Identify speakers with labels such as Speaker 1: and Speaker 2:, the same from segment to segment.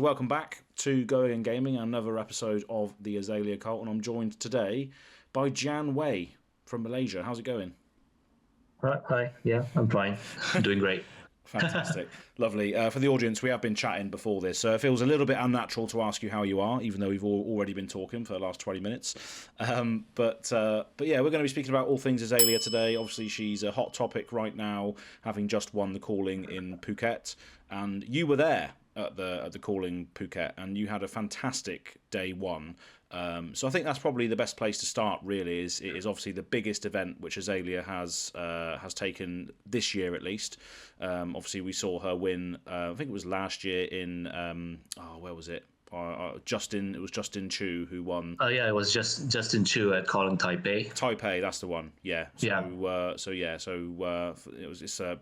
Speaker 1: So welcome back to Going and Gaming, another episode of the Azalea Cult, and I'm joined today by Jian Wei from Malaysia. How's it going?
Speaker 2: Hi. Yeah, I'm fine. Doing great.
Speaker 1: Fantastic. Lovely. For the audience, we have been chatting before this, so it feels a little bit unnatural to ask you how you are, even though we've already been talking for the last 20 minutes. But yeah, we're going to be speaking about all things Azalea today. Obviously, she's a hot topic right now, having just won the calling in Phuket, and you were there at the calling Phuket, and you had a fantastic day one. So I think that's probably the best place to start. Really, it is obviously the biggest event which Azalea has taken this year, at least. Obviously, we saw her win. I think it was last year in where was it? It was Justin Chu who won.
Speaker 2: Oh yeah, it was just Justin Chu at Calling Taipei.
Speaker 1: Taipei, that's the one. Yeah. It's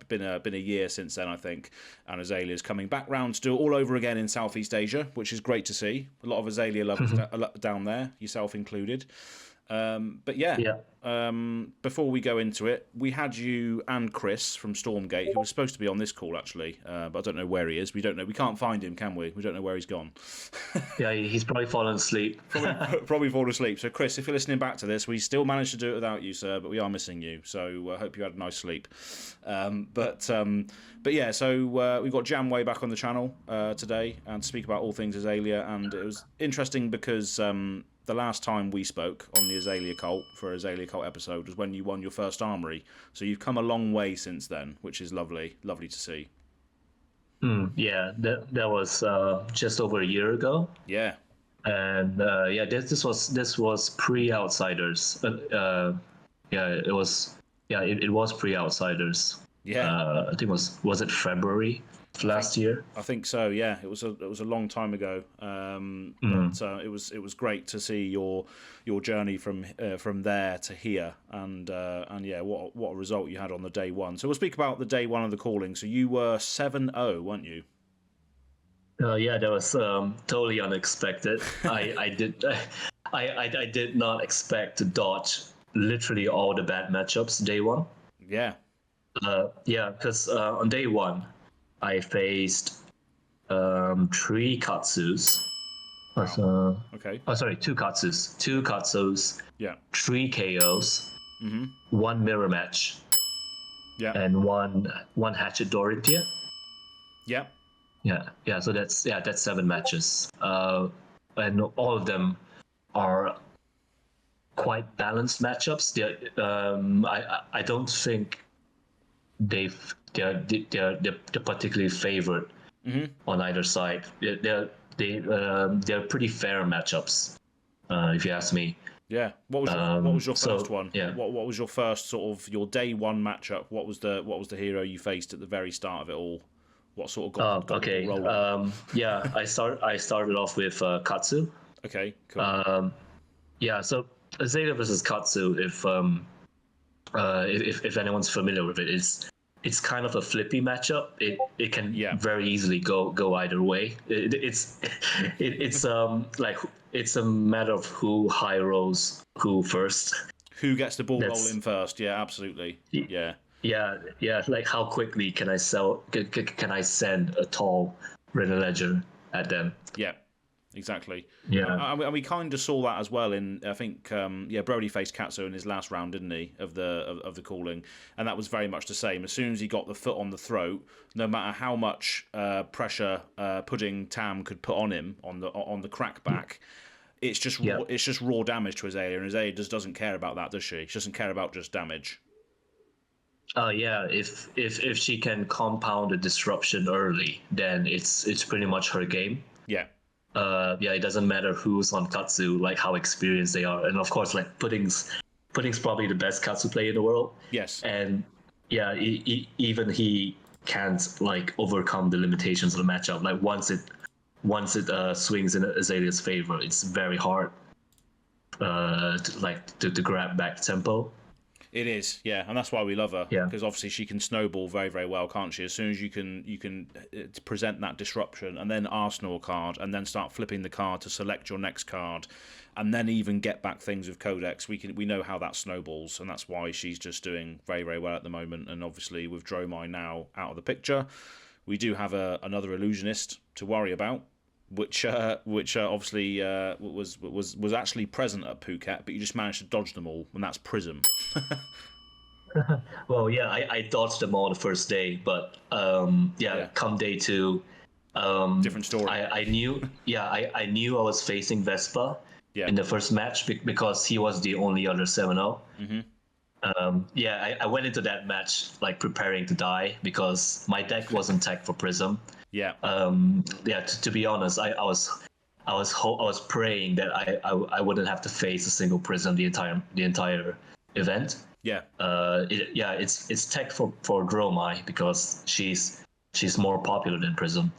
Speaker 1: been a year since then, I think, and Azalea's coming back round to do it all over again in Southeast Asia, which is great to see. A lot of Azalea lovers down there, yourself included. But yeah. Before we go into it, we had you and Chris from Stormgate, who was supposed to be on this call actually, but I don't know where he is. We don't know. We can't find him, can we? We don't know where he's gone.
Speaker 2: Yeah, he's probably fallen asleep.
Speaker 1: probably fallen asleep. So Chris, if you're listening back to this, we still managed to do it without you, sir, but we are missing you. So I hope you had a nice sleep. But yeah, so we've got Jian Wei back on the channel today and to speak about all things Azalea, and it was interesting because the last time we spoke on the Azalea Cult for Azalea Cult episode was when you won your first armory. So you've come a long way since then, which is lovely to see.
Speaker 2: Yeah, that was just over a year ago.
Speaker 1: Yeah,
Speaker 2: and this was pre-Outsiders. It was pre-Outsiders.
Speaker 1: Yeah,
Speaker 2: I think was it February last year?
Speaker 1: I think so. Yeah, it was a long time ago. But it was great to see your journey from there to here, and yeah, what a result you had on the day one. So we'll speak about the day one of the calling. So you were 7-0, weren't you?
Speaker 2: Yeah, that was totally unexpected. I did not expect to dodge literally all the bad matchups day one.
Speaker 1: Yeah.
Speaker 2: Because on day one, I faced 3 Katsus.
Speaker 1: Okay.
Speaker 2: Oh, sorry, 2 Katsus. 2 Katsus.
Speaker 1: Yeah.
Speaker 2: 3 KOs. 1 mirror match.
Speaker 1: Yeah.
Speaker 2: And one Hatchet Dorothea.
Speaker 1: Yeah.
Speaker 2: Yeah. So that's 7 matches. And all of them are quite balanced matchups. I don't think they're particularly favored on either side. They're pretty fair matchups, if you ask me.
Speaker 1: Yeah. What was your first one?
Speaker 2: Yeah.
Speaker 1: What was your first sort of your day one matchup? What was the hero you faced at the very start of it all? What sort of got
Speaker 2: okay.
Speaker 1: rolling?
Speaker 2: I started off with Katsu.
Speaker 1: Okay. Cool.
Speaker 2: Yeah. So Azalea versus Katsu, if anyone's familiar with it, it's kind of a flippy matchup. It can very easily go either way. It's a matter of who high rolls who first.
Speaker 1: Who gets the ball rolling first? Yeah, absolutely. Yeah.
Speaker 2: Yeah. Like how quickly can I send a tall Red Ledger at them?
Speaker 1: Yeah. Exactly.
Speaker 2: Yeah,
Speaker 1: and we kind of saw that as well in I think Brody faced Katsu in his last round, didn't he, of the calling, and that was very much the same. As soon as he got the foot on the throat, no matter how much pressure Pudding Tam could put on him on the crackback, it's just raw damage to Azalea, and Azalea just doesn't care about that, does she? She doesn't care about just damage.
Speaker 2: Yeah. If she can compound the disruption early, then it's pretty much her game.
Speaker 1: Yeah.
Speaker 2: It doesn't matter who's on Katsu, like how experienced they are, and of course, like Pudding's probably the best Katsu player in the world.
Speaker 1: Yes,
Speaker 2: and even he can't like overcome the limitations of the matchup. Like once it swings in Azalea's favor, it's very hard to grab back tempo.
Speaker 1: It is, yeah, and that's why we love her.
Speaker 2: Yeah,
Speaker 1: because obviously she can snowball very, very well, can't she? As soon as you can present that disruption, and then Arsenal card, and then start flipping the card to select your next card, and then even get back things with Codex. We know how that snowballs, and that's why she's just doing very, very well at the moment. And obviously with Dromai now out of the picture, we do have another illusionist to worry about. which obviously was actually present at Phuket, but you just managed to dodge them all, and that's Prism.
Speaker 2: Well, yeah, I dodged them all the first day, but come day two,
Speaker 1: different story.
Speaker 2: I knew, I knew I was facing Vespa in the first match because he was the only other 7-0. I went into that match like preparing to die because my deck wasn't tagged for Prism. To be honest, I was praying that I wouldn't have to face a single Prism the entire event. It's tagged for Dromai because she's more popular than Prism.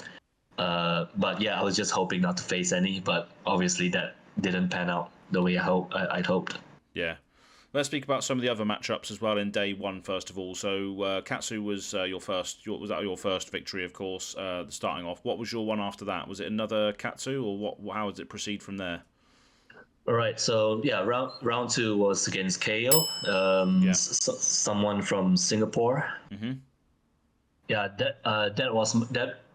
Speaker 2: But I was just hoping not to face any, but obviously that didn't pan out the way I'd hoped.
Speaker 1: Yeah. Let's speak about some of the other matchups as well in day one, first of all. So Katsu was your first victory, of course, starting off. What was your one after that? Was it another Katsu, or what? How did it proceed from there?
Speaker 2: All right, so round two was against KO, someone from Singapore. That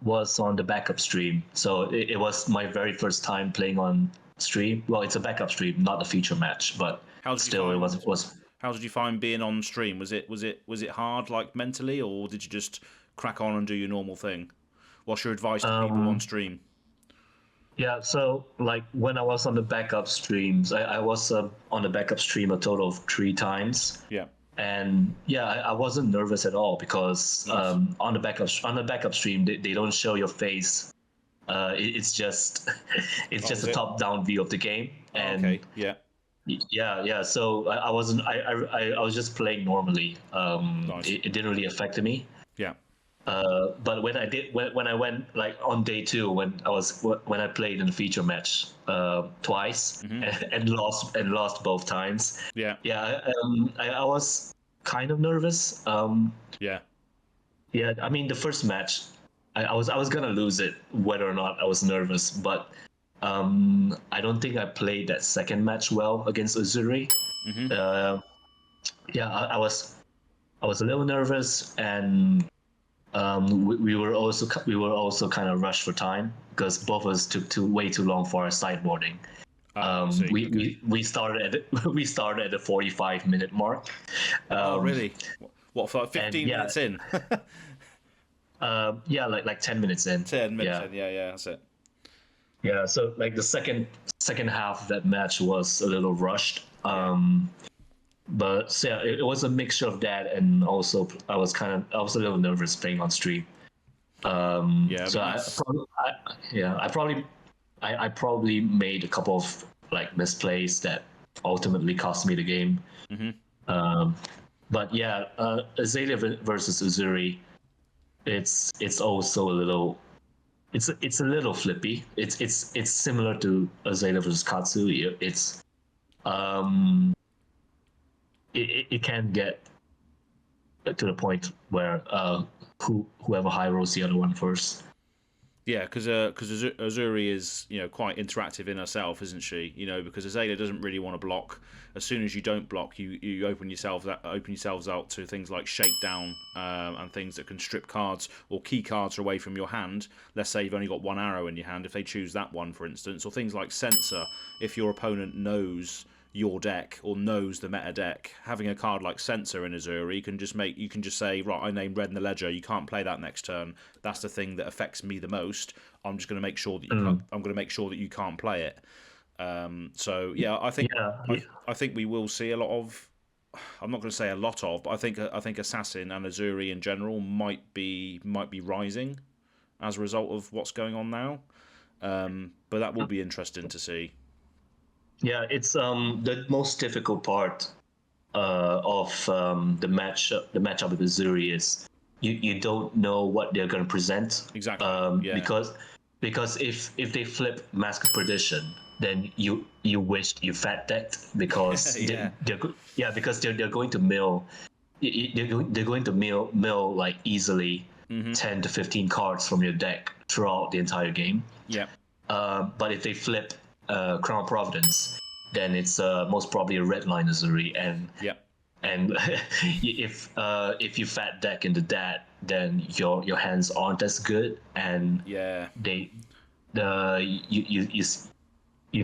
Speaker 2: was on the backup stream. So it was my very first time playing on stream. Well, it's a backup stream, not a feature match, but still, it was.
Speaker 1: How did you find being on stream? Was it hard, like mentally, or did you just crack on and do your normal thing? What's your advice to people on stream?
Speaker 2: Yeah, so like when I was on the backup streams, I was on the backup stream a total of 3 times. And I wasn't nervous at all because on the backup stream they don't show your face. It's just a top-down view of the game. And so I wasn't. I was just playing normally. It didn't really affect me. But when I went like on day 2 when I played in the feature match twice and lost both times. I was kind of nervous. I mean the first match I was gonna lose it whether or not I was nervous, but I don't think I played that second match well against Azuri. I was a little nervous, and we were also kind of rushed for time because both of us took way too long for our sideboarding. We started at the 45-minute mark.
Speaker 1: Really? What, for 15 minutes in?
Speaker 2: like 10 minutes in.
Speaker 1: 10 minutes in, that's it.
Speaker 2: Yeah, so like the second half of that match was a little rushed. But it was a mixture of that, and also I was a little nervous playing on stream. I probably made a couple of like misplays that ultimately cost me the game. But Azalea versus Uzuri, it's also a little. It's a little flippy. It's similar to Azalea versus Katsu. It can get to the point where whoever high rolls the other one first.
Speaker 1: Yeah, because Azuri is quite interactive in herself, isn't she? Because Azalea doesn't really want to block. As soon as you don't block, you open yourselves out to things like shakedown and things that can strip cards or key cards away from your hand. Let's say you've only got 1 arrow in your hand. If they choose that one, for instance, or things like Censor, if your opponent knows your deck or knows the meta deck, having a card like Censor in Azuri you can just say, right, I named red in the ledger, you can't play that next turn. That's the thing that affects me the most. I'm just going to make sure that you can't play it. I think we will see a lot of. I'm not going to say a lot of, but I think Assassin and Azuri in general might be rising as a result of what's going on now. But that will be interesting to see.
Speaker 2: Yeah, it's the most difficult part of the matchup with Azuri is you don't know what they're going to present.
Speaker 1: Exactly.
Speaker 2: Because if they flip Mask of Perdition, then you wished you fat decked because they're going to mill. They're going to mill like easily 10 to 15 cards from your deck throughout the entire game. But if they flip Crown Providence, then it's most probably a red line Azuri, and if you fat deck into that, then your hands aren't as good, and you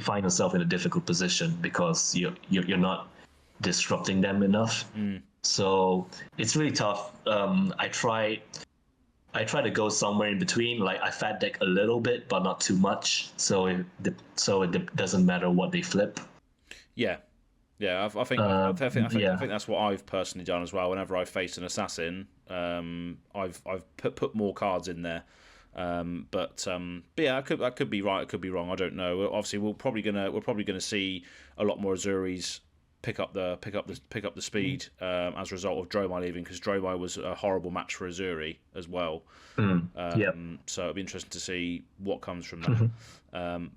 Speaker 2: find yourself in a difficult position because you're not disrupting them enough. So it's really tough. I try to go somewhere in between. Like I fat deck a little bit, but not too much. So it doesn't matter what they flip.
Speaker 1: Yeah. Yeah, I think that's what I've personally done as well. Whenever I've faced an assassin, I've put more cards in there. But yeah, I could be right. I could be wrong. I don't know. Obviously, we're probably gonna see a lot more Azuris pick up the speed as a result of Dromai leaving, because Dromai was a horrible match for Azuri as well. So it'll be interesting to see what comes from that.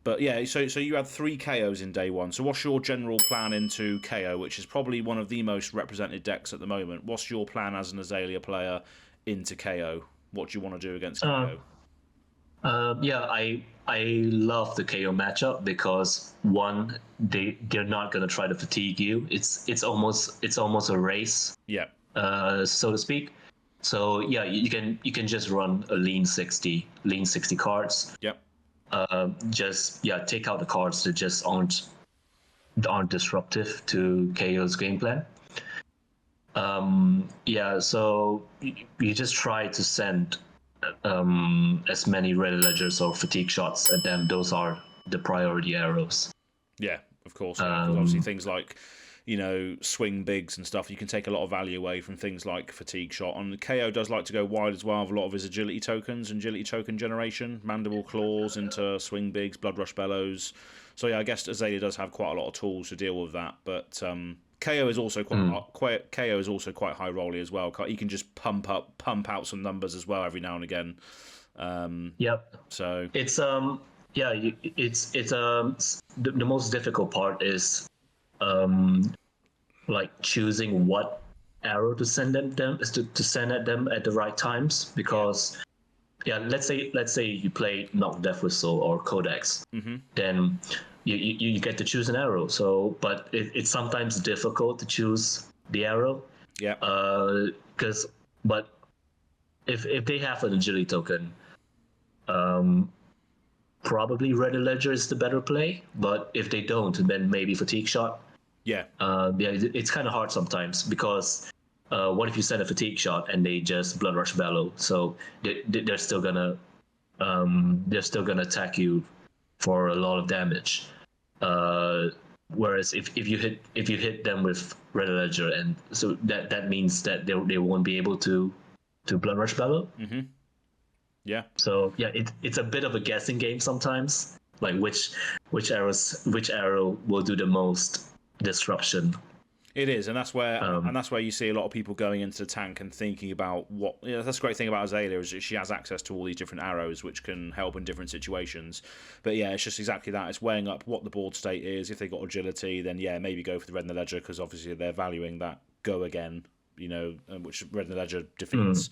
Speaker 1: But yeah, so you had 3 KOs in day one. So what's your general plan into KO, which is probably one of the most represented decks at the moment? What's your plan as an Azalea player into KO? What do you want to do against KO?
Speaker 2: I love the KO matchup because one, they're not gonna try to fatigue you. It's almost a race.
Speaker 1: Yeah.
Speaker 2: So to speak. So yeah, you can just run a lean 60 cards.
Speaker 1: Yep.
Speaker 2: Take out the cards that just aren't disruptive to KO's game plan. So you just try to send as many Red Ledgers or fatigue shots at them. Those are the priority arrows.
Speaker 1: Yeah, of course. Obviously, things like swing bigs and stuff, you can take a lot of value away from things like fatigue shot. And KO does like to go wide as well with a lot of his agility tokens and agility token generation, mandible claws into swing bigs, blood rush bellows. So yeah, I guess Azalea does have quite a lot of tools to deal with that. But KO is also quite high rolly as well. He can just pump out some numbers as well every now and again. So
Speaker 2: it's the most difficult part is like choosing what arrow to send at them at the right times, because let's say you play Knock Death Whistle or Codex, then you get to choose an arrow. So but it's sometimes difficult to choose the arrow, but if they have an agility token, probably Red Ledger is the better play. But if they don't, then maybe fatigue shot. It's kind of hard sometimes, because what if you send a fatigue shot and they just blood rush bellow? So they're still gonna attack you for a lot of damage. Whereas if you hit them with Red Ledger, and so that means that they won't be able to blood rush bellow.
Speaker 1: Yeah.
Speaker 2: So yeah, it's a bit of a guessing game sometimes, like which arrow will do the most disruption.
Speaker 1: It is, and that's where you see a lot of people going into the tank and thinking about what. That's the great thing about Azalea, is that she has access to all these different arrows which can help in different situations. But yeah, it's just exactly that. It's weighing up what the board state is. If they got agility, then yeah, maybe go for the Red in the Ledger, because obviously they're valuing that go again, which Red in the Ledger defeats.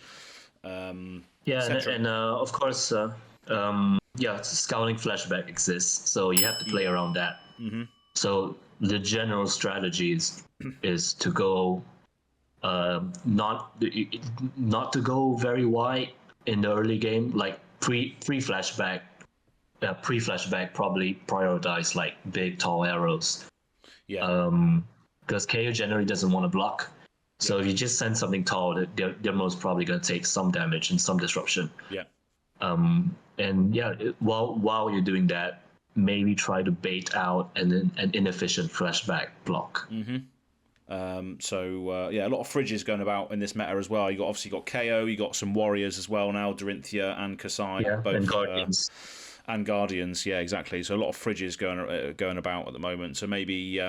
Speaker 2: And of course, scouting flashback exists, so you have to play around that. So the general strategy is to go not to go very wide in the early game, like pre-flashback probably prioritize like big tall arrows. Because KO generally doesn't want to block. So if you just send something tall, they're most probably going to take some damage and some disruption. While you're doing that, maybe try to bait out an inefficient flashback block.
Speaker 1: A lot of fridges going about in this meta as well. You obviously got KO, you got some warriors as well now, Dorinthia and Kasai, both
Speaker 2: and Guardians.
Speaker 1: And Guardians, yeah, exactly. So a lot of fridges going about at the moment. So maybe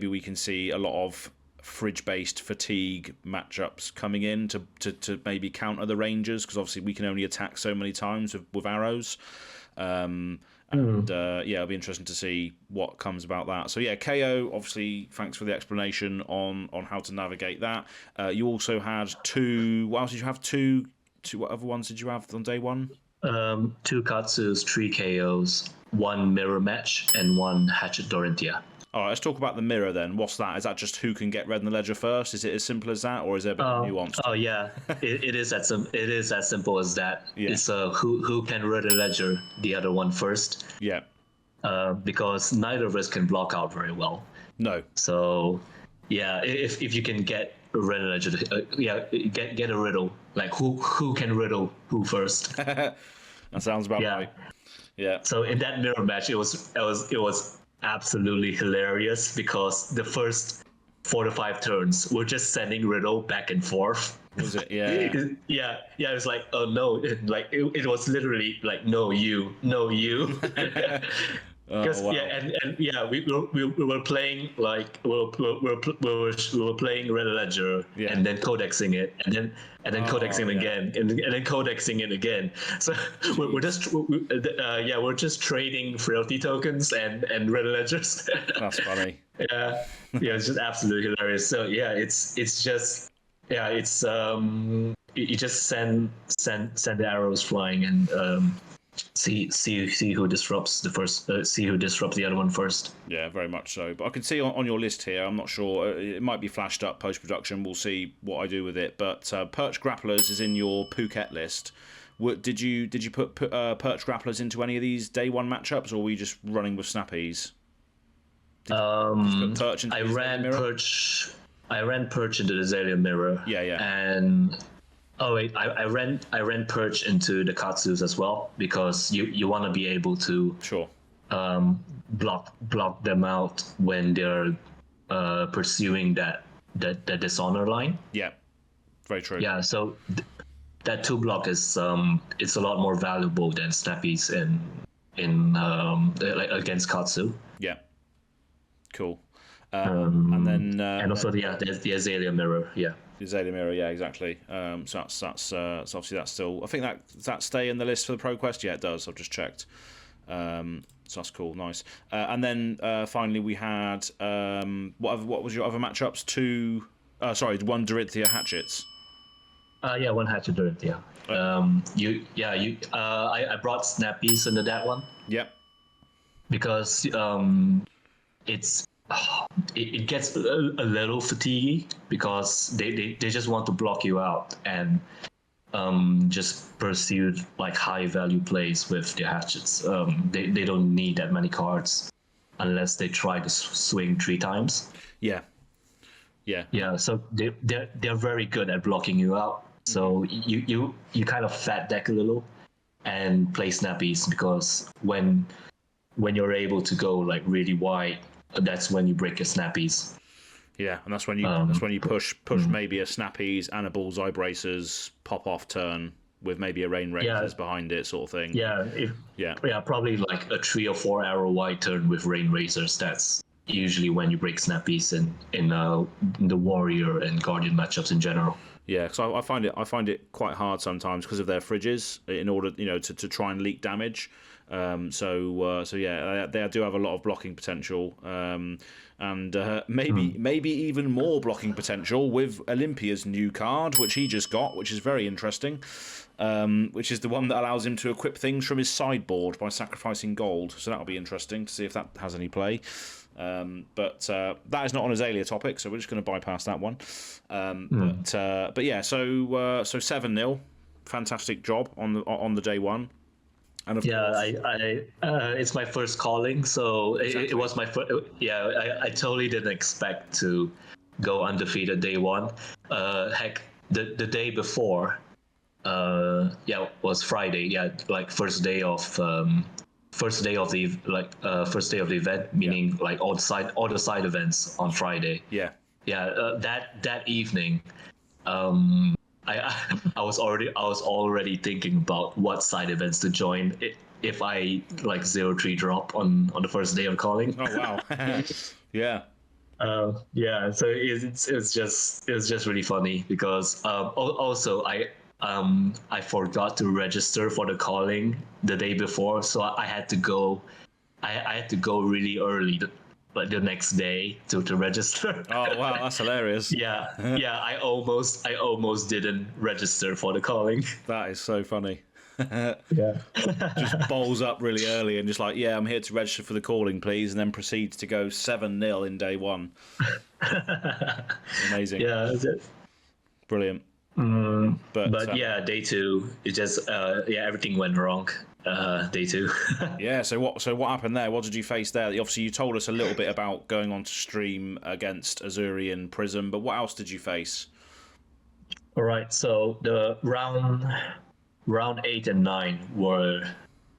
Speaker 1: we can see a lot of fridge-based fatigue matchups coming in to maybe counter the Rangers, because obviously we can only attack so many times with arrows. It'll be interesting to see what comes about that. So yeah, KO, obviously, thanks for the explanation on how to navigate that. You also had two. What else did you have? What other ones did you have on day one? 2
Speaker 2: Katsus, 3 KOs, 1 mirror match, and 1 Hatchet Dorinthia.
Speaker 1: All right, let's talk about the mirror then. What's that? Is that just who can get red in the ledger first? Is it as simple as that, or is there a bit of nuance?
Speaker 2: Oh yeah, it is as simple as that.
Speaker 1: Yeah.
Speaker 2: It's who can red the ledger the other one first.
Speaker 1: Yeah.
Speaker 2: Because neither of us can block out very well.
Speaker 1: No.
Speaker 2: So yeah, if you can get a red ledger, get a riddle. Like who can riddle who first?
Speaker 1: That sounds about right. Yeah.
Speaker 2: So in that mirror match, it was absolutely hilarious because the first 4 to 5 turns we're just sending riddle back and forth.
Speaker 1: Was it? Yeah.
Speaker 2: Yeah. It was like, oh no, it was literally like, no you. Because
Speaker 1: wow.
Speaker 2: we were playing like we were playing Red Ledger and then codexing it and then codexing it again and then codexing it again. So we're just trading frailty tokens and Red Ledgers.
Speaker 1: That's funny.
Speaker 2: It's just absolutely hilarious. So you just send the arrows flying and see who disrupts the first. See who disrupts the other one first.
Speaker 1: Yeah, very much so. But I can see on your list here. I'm not sure. It might be flashed up post production. We'll see what I do with it. But Perch Grapplers is in your Phuket list. Did you put Perch Grapplers into any of these day one matchups, or were you just running with snappies?
Speaker 2: I ran Perch into the Azalea mirror.
Speaker 1: Yeah.
Speaker 2: And I ran Perch into the Katsus as well because you want to be able to block them out when they're pursuing that dishonor line.
Speaker 1: Yeah, very true.
Speaker 2: Yeah, so that 2 block is it's a lot more valuable than snappies in like against Katsu.
Speaker 1: Yeah. Cool. And then
Speaker 2: also there's the Azalea mirror. Yeah.
Speaker 1: The Azalea mirror, yeah, exactly. So that's obviously that's still. I think does that stay in the list for the Proquest? Yeah, it does. I've just checked. So that's cool, nice. And then finally we had what was your other matchups? 1 Dorinthia hatchets.
Speaker 2: One hatchet Dorinthia. I brought snappies into that one.
Speaker 1: Yep.
Speaker 2: Because it gets a little fatiguey because they just want to block you out and just pursue like high value plays with their hatchets. They don't need that many cards unless they try to swing 3 times. Yeah. So they're very good at blocking you out. So you kind of fat deck a little and play snappies because when you're able to go like really wide, that's when you break your snappies.
Speaker 1: Yeah, and that's when you push maybe a snappies and a bullseye bracers pop off turn with maybe a rain razors behind it, sort of thing.
Speaker 2: Probably like a 3 or 4 arrow wide turn with rain razors. That's usually when you break snappies in the warrior and guardian matchups in general.
Speaker 1: Yeah, because I find it quite hard sometimes because of their fridges in order to try and leak damage. So they do have a lot of blocking potential, and maybe even more blocking potential with Olympia's new card, which he just got, which is very interesting. Which is the one that allows him to equip things from his sideboard by sacrificing gold. So that'll be interesting to see if that has any play. But that is not on Azalea topic, so we're just going to bypass that one. But yeah, so 7-0, fantastic job on the day one. And of course,
Speaker 2: it's my first calling, so
Speaker 1: exactly.
Speaker 2: it was my first. Yeah, I totally didn't expect to go undefeated day one. Heck, the day before, was Friday. Yeah, like first day of the event, meaning like all the side events on Friday.
Speaker 1: Yeah.
Speaker 2: That evening, I was already thinking about what side events to join if I like 0-3 drop on the first day of calling.
Speaker 1: Oh wow. Yeah.
Speaker 2: So it's just really funny because also I forgot to register for the calling the day before, so I had to go really early the next day to register.
Speaker 1: Oh wow, that's hilarious.
Speaker 2: I almost didn't register for the calling.
Speaker 1: That is so funny.
Speaker 2: Yeah.
Speaker 1: Just bowls up really early and just like, yeah, I'm here to register for the calling, please, and then proceeds to go 7-0 in day one. Amazing.
Speaker 2: Yeah.
Speaker 1: Brilliant.
Speaker 2: But yeah, day two, it just everything went wrong. Day two.
Speaker 1: Yeah. So what happened there? What did you face there? Obviously, you told us a little bit about going on to stream against Azuri and Prism, but what else did you face?
Speaker 2: All right. So the round 8 and 9 were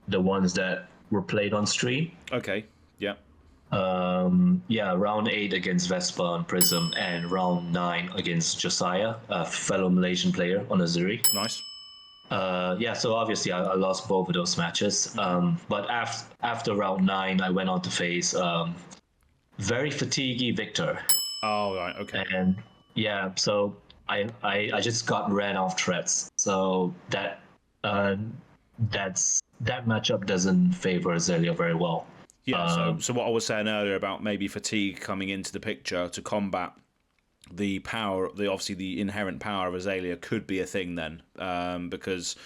Speaker 2: the ones that were played on stream.
Speaker 1: Okay. Yeah.
Speaker 2: Round 8 against Vespa on Prism, and round 9 against Josiah, a fellow Malaysian player on Azuri.
Speaker 1: Nice.
Speaker 2: So obviously I lost both of those matches. But after round 9, I went on to face very fatiguey Victor.
Speaker 1: Oh, right. Okay.
Speaker 2: And yeah, so I just got ran off threats. So that matchup doesn't favor Azalea very well.
Speaker 1: Yeah, so what I was saying earlier about maybe fatigue coming into the picture to combat the power, obviously the inherent power of Azalea could be a thing then, because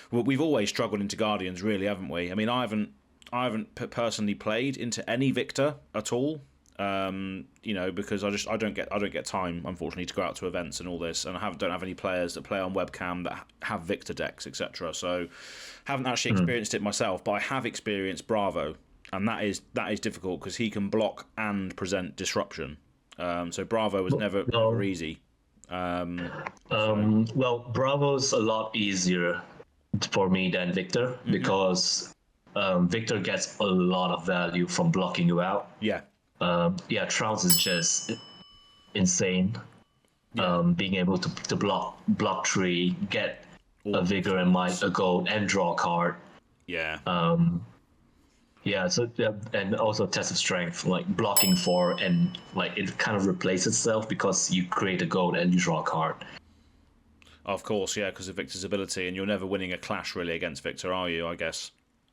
Speaker 1: we've always struggled into Guardians, really, haven't we? I mean, I haven't personally played into any Victor at all, because I don't get time, unfortunately, to go out to events and all this, and I don't have any players that play on webcam that have Victor decks, etc. So haven't actually experienced it myself, but I have experienced Bravo. And that is difficult because he can block and present disruption. So Bravo was never easy.
Speaker 2: Well, Bravo's a lot easier for me than Victor because Victor gets a lot of value from blocking you out.
Speaker 1: Yeah.
Speaker 2: Trounce is just insane.
Speaker 1: Yeah.
Speaker 2: Being able to block tree, get a vigor and might, a gold, and draw a card.
Speaker 1: Yeah.
Speaker 2: And also test of strength, like blocking 4, and like it kind of replaces itself because you create a gold and you draw a card.
Speaker 1: Of course, yeah, because of Victor's ability, and you're never winning a clash really against Victor, are you? I guess.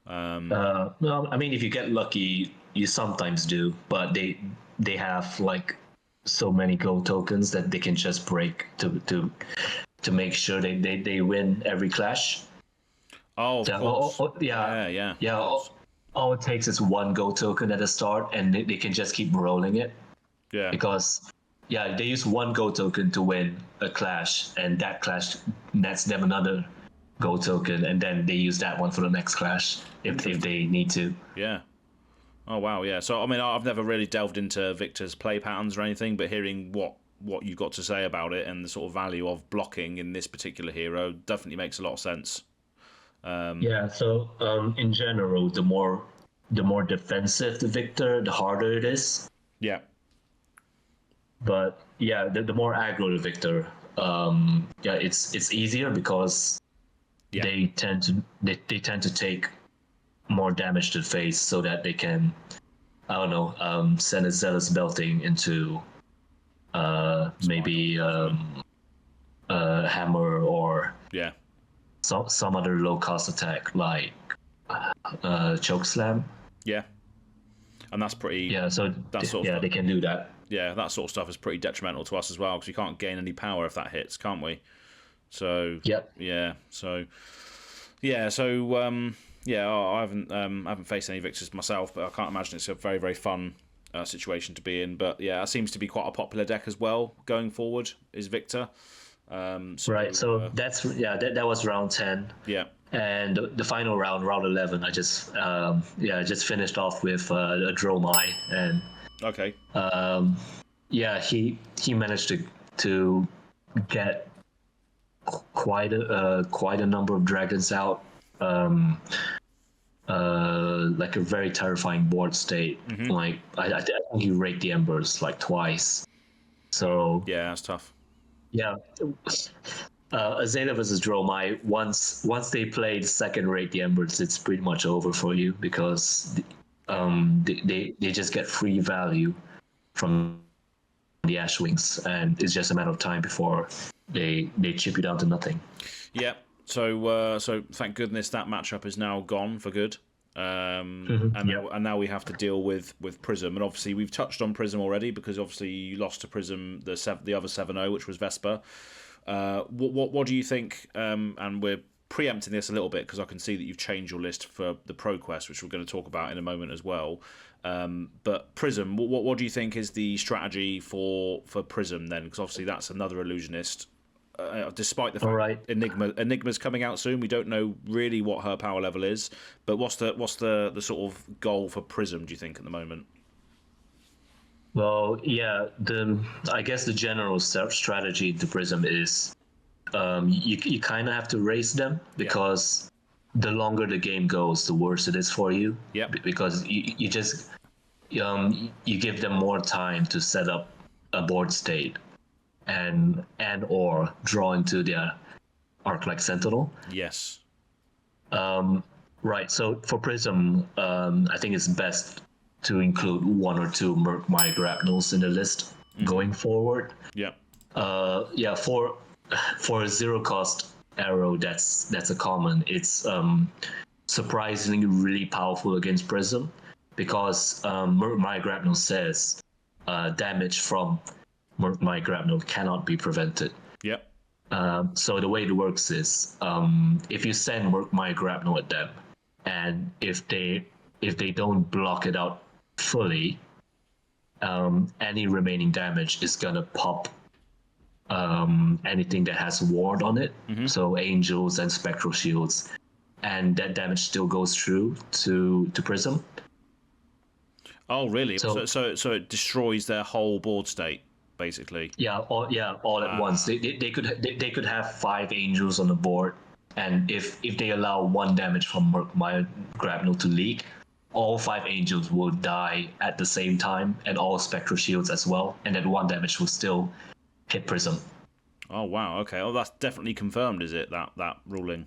Speaker 2: No, I mean if you get lucky, you sometimes do, but they have like so many gold tokens that they can just break to make sure they win every clash.
Speaker 1: Oh, of course.
Speaker 2: Yeah. All it takes is one gold token at the start, and they can just keep rolling it.
Speaker 1: Yeah.
Speaker 2: Because, they use one gold token to win a clash, and that clash nets them another gold token, and then they use that one for the next clash if they need to.
Speaker 1: Yeah. Oh, wow, yeah. So, I mean, I've never really delved into Victor's play patterns or anything, but hearing what you've got to say about it and the sort of value of blocking in this particular hero definitely makes a lot of sense.
Speaker 2: So in general, the more defensive the Victor, the harder it is.
Speaker 1: Yeah.
Speaker 2: But the more aggro the Victor, it's easier because they tend to take more damage to the face so that they can, send a zealous belting into maybe a hammer or some other low cost attack like choke slam.
Speaker 1: Yeah, and that's pretty.
Speaker 2: Yeah, so they can do that.
Speaker 1: Yeah, that sort of stuff is pretty detrimental to us as well because we can't gain any power if that hits, can't we? So I haven't faced any Victors myself, but I can't imagine it's a very, very fun situation to be in. But yeah, it seems to be quite a popular deck as well going forward. Is Victor?
Speaker 2: So that was round 10.
Speaker 1: Yeah.
Speaker 2: And the final round 11, I just finished off with a Dromai, and
Speaker 1: okay.
Speaker 2: He managed to get quite a number of dragons out, like a very terrifying board state.
Speaker 1: Mm-hmm.
Speaker 2: Like I think he raked the embers like twice. So
Speaker 1: yeah, that's tough.
Speaker 2: Yeah. Azalea versus Dromai, once they play the second Rake the Embers, it's pretty much over for you because they just get free value from the Ash Wings, and it's just a matter of time before they chip you down to nothing.
Speaker 1: Yeah. So thank goodness that matchup is now gone for good. And now we have to deal with Prism, and obviously we've touched on Prism already because obviously you lost to Prism the other 7-0, which was Vespa. What do you think? And we're preempting this a little bit because I can see that you've changed your list for the Proquest, which we're going to talk about in a moment as well. But Prism, what do you think is the strategy for Prism then? Because obviously that's another illusionist. Despite the fact Enigma's coming out soon, we don't know really what her power level is. But what's the sort of goal for Prism, do you think, at the moment?
Speaker 2: Well, yeah, I guess the general strategy to Prism is you kind of have to race them because the longer the game goes, the worse it is for you.
Speaker 1: Yeah.
Speaker 2: Because you just you give them more time to set up a board state and or draw into their Arc-like Sentinel.
Speaker 1: Yes.
Speaker 2: Right. So for Prism, I think it's best to include 1 or 2 Murkmire Grapnels in the list going forward.
Speaker 1: Yeah.
Speaker 2: Yeah. For a 0 cost arrow, that's a common. It's surprisingly really powerful against Prism because Murkmire Grapnel says damage from Murkmire Grapnel cannot be prevented.
Speaker 1: Yep.
Speaker 2: So the way it works is if you send Murkmire Grapnel at them, and if they don't block it out fully, any remaining damage is gonna pop anything that has ward on it, so angels and spectral shields, and that damage still goes through to Prism.
Speaker 1: Oh, really? So it destroys their whole board state, basically.
Speaker 2: Yeah, all at once. They could have 5 angels on the board, and if they allow 1 damage from Murkmire Grapnel to leak, all 5 angels will die at the same time, and all spectral shields as well, and that 1 damage will still hit Prism.
Speaker 1: Oh wow, okay. Oh, that's definitely confirmed, is it, that ruling?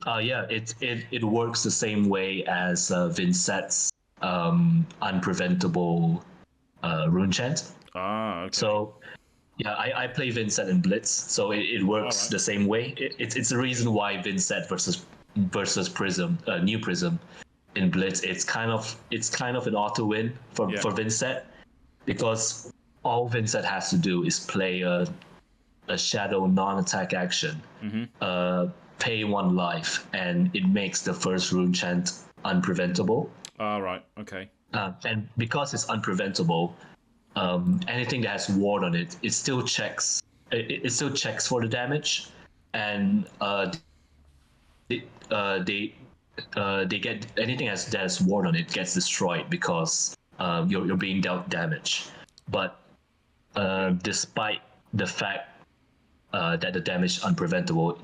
Speaker 2: Yeah, it works the same way as Vincett's unpreventable rune chant.
Speaker 1: Ah, okay.
Speaker 2: So yeah, I play Vincent in Blitz, so it works the same way. It's the reason why Vincent versus Prism, new Prism in Blitz, it's kind of an auto win for Vincent, because all Vincent has to do is play a shadow non-attack action, pay 1 life, and it makes the first rune chant unpreventable.
Speaker 1: Ah, right, okay.
Speaker 2: And because it's unpreventable, anything that has ward on it, it still checks. It still checks for the damage, and they get anything that has ward on it gets destroyed because you're being dealt damage. But despite the fact that the damage is unpreventable,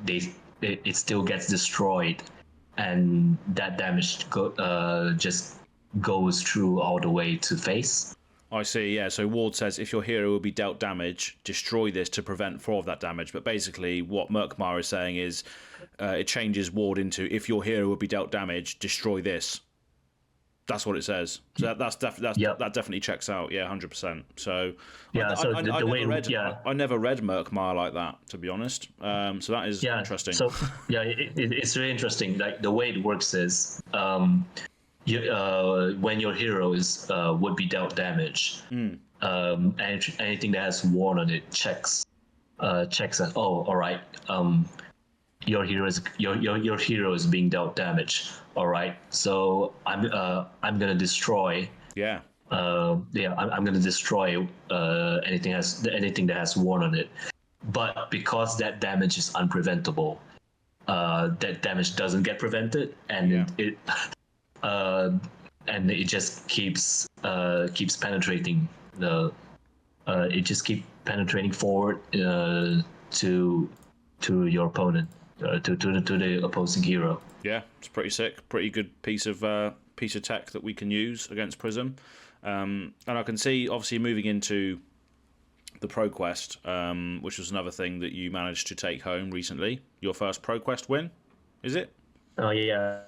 Speaker 2: it still gets destroyed, and that damage just goes through all the way to face.
Speaker 1: I see, yeah. So Ward says if your hero will be dealt damage, destroy this to prevent 4 of that damage. But basically what Murkmire is saying is it changes Ward into if your hero will be dealt damage, destroy this. That's what it says. So that definitely checks out, yeah, 100%. So
Speaker 2: yeah,
Speaker 1: I never read Murkmire like that, to be honest. So that is interesting.
Speaker 2: So yeah, it's really interesting. Like the way it works is when your hero would be dealt damage, and anything that has ward on it checks that, oh, all right, your hero is being dealt damage. All right, so I'm gonna destroy.
Speaker 1: Yeah.
Speaker 2: I'm gonna destroy anything that has ward on it. But because that damage is unpreventable, that damage doesn't get prevented, and it just keeps penetrating it just keeps penetrating forward to your opponent, to the opposing hero.
Speaker 1: Yeah, it's pretty sick. Pretty good piece of tech that we can use against Prism. And I can see, obviously, moving into the Proquest, which was another thing that you managed to take home recently. Your first Proquest win, is it?
Speaker 2: Oh yeah.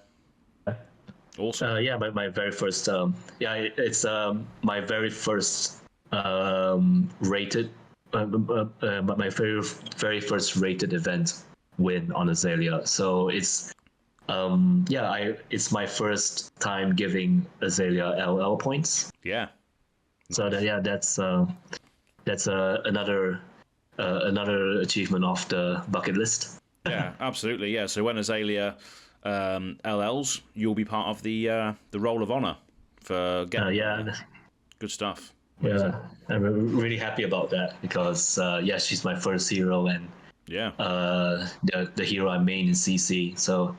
Speaker 1: Awesome.
Speaker 2: Yeah, my very first. It's my very first rated. My very first rated event win on Azalea. So it's it's my first time giving Azalea LL points.
Speaker 1: Yeah.
Speaker 2: So that's another achievement off the bucket list.
Speaker 1: Yeah, absolutely. Yeah. So when Azalea LLs, you'll be part of the Roll of Honor for getting
Speaker 2: Yeah,
Speaker 1: good stuff. Amazing.
Speaker 2: yeah, I'm really happy about that because yeah, she's my first hero and
Speaker 1: Yeah.
Speaker 2: the hero I main in CC. So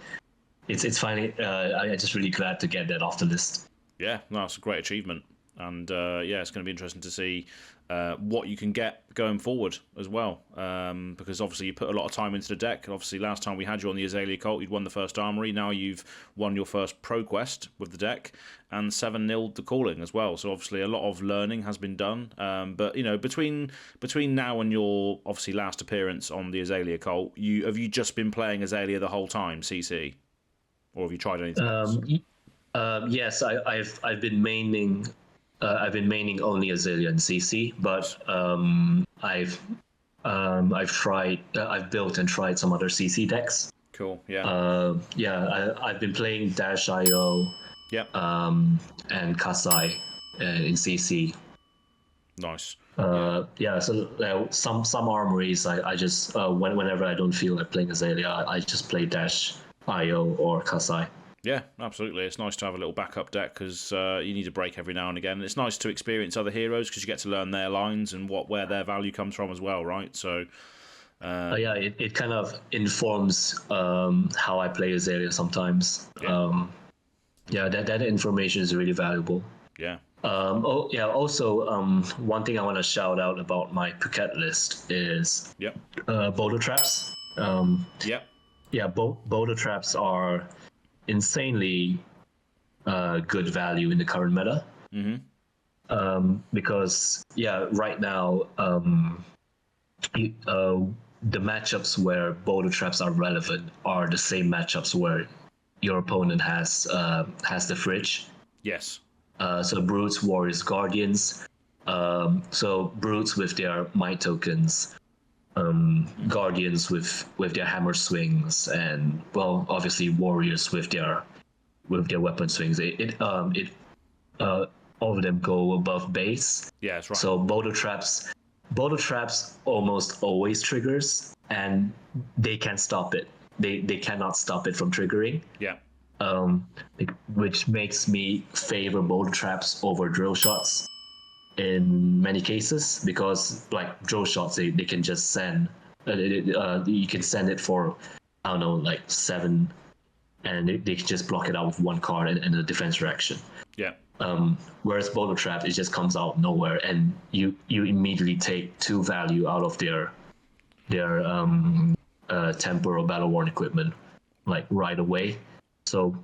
Speaker 2: it's finally I'm just really glad to get that off the list.
Speaker 1: Yeah, no, that's a great achievement, and yeah, it's going to be interesting to see what you can get going forward as well. Because obviously you put a lot of time into the deck. Obviously, last time we had you on the Azalea Cult, you'd won the first armory. Now you've won your first Proquest with the deck, and 7-0'd the calling as well. So obviously a lot of learning has been done. But you know, between now and your obviously last appearance on the Azalea Cult, have you just been playing Azalea the whole time, CC, or have you tried anything else?
Speaker 2: Yes, I've been maining. I've been maining only Azalea and CC, but I've tried. I've built and tried some other CC decks.
Speaker 1: Cool. Yeah.
Speaker 2: Yeah, I've been playing Dash IO
Speaker 1: Yep.
Speaker 2: and Kasai in CC.
Speaker 1: Nice.
Speaker 2: Yeah, so some armories I just whenever I don't feel like playing Azalea, I just play Dash IO or Kasai.
Speaker 1: Yeah, absolutely. It's nice to have a little backup deck because you need a break every now and again. It's nice to experience other heroes because you get to learn their lines and where their value comes from as well, right? So,
Speaker 2: Yeah, it kind of informs how I play Azalea sometimes.
Speaker 1: Yeah.
Speaker 2: Yeah, that information is really valuable.
Speaker 1: Yeah.
Speaker 2: Oh yeah. Also, one thing I want to shout out about my Phuket list is
Speaker 1: Yep.
Speaker 2: boulder traps.
Speaker 1: Yep.
Speaker 2: Yeah, boulder traps are insanely good value in the current meta. Because yeah, right now the matchups where boulder traps are relevant are the same matchups where your opponent has the fridge.
Speaker 1: Yes.
Speaker 2: So brutes, warriors, guardians. So brutes with their might tokens, guardians with their hammer swings, and well, obviously warriors with their weapon swings. All of them go above base.
Speaker 1: Yeah, that's right.
Speaker 2: So boulder traps almost always triggers, and they can't stop it. They cannot stop it from triggering.
Speaker 1: Yeah.
Speaker 2: Which makes me favor boulder traps over drill shots in many cases, because like drill shots they can just send you can send it for I don't know like 7 and they can just block it out with one card and a defense reaction.
Speaker 1: Yeah.
Speaker 2: Whereas boulder trap, it just comes out of nowhere and you immediately take 2 value out of their temper or battle worn equipment like right away. So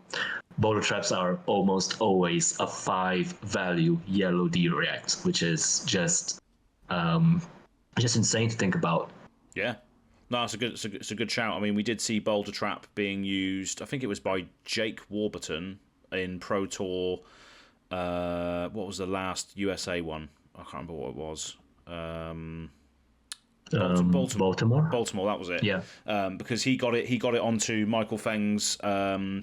Speaker 2: boulder traps are almost always a 5 value yellow D react, which is just insane to think about.
Speaker 1: Yeah. No, it's a good shout. I mean, we did see Boulder Trap being used. I think it was by Jake Warburton in Pro Tour. What was the last USA one? I can't remember what it was.
Speaker 2: Baltimore.
Speaker 1: That was it.
Speaker 2: Yeah.
Speaker 1: Because he got it onto Michael Feng's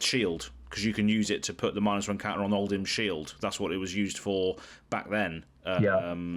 Speaker 1: shield, because you can use it to put the -1 counter on Oldhim's shield. That's what it was used for back then.
Speaker 2: On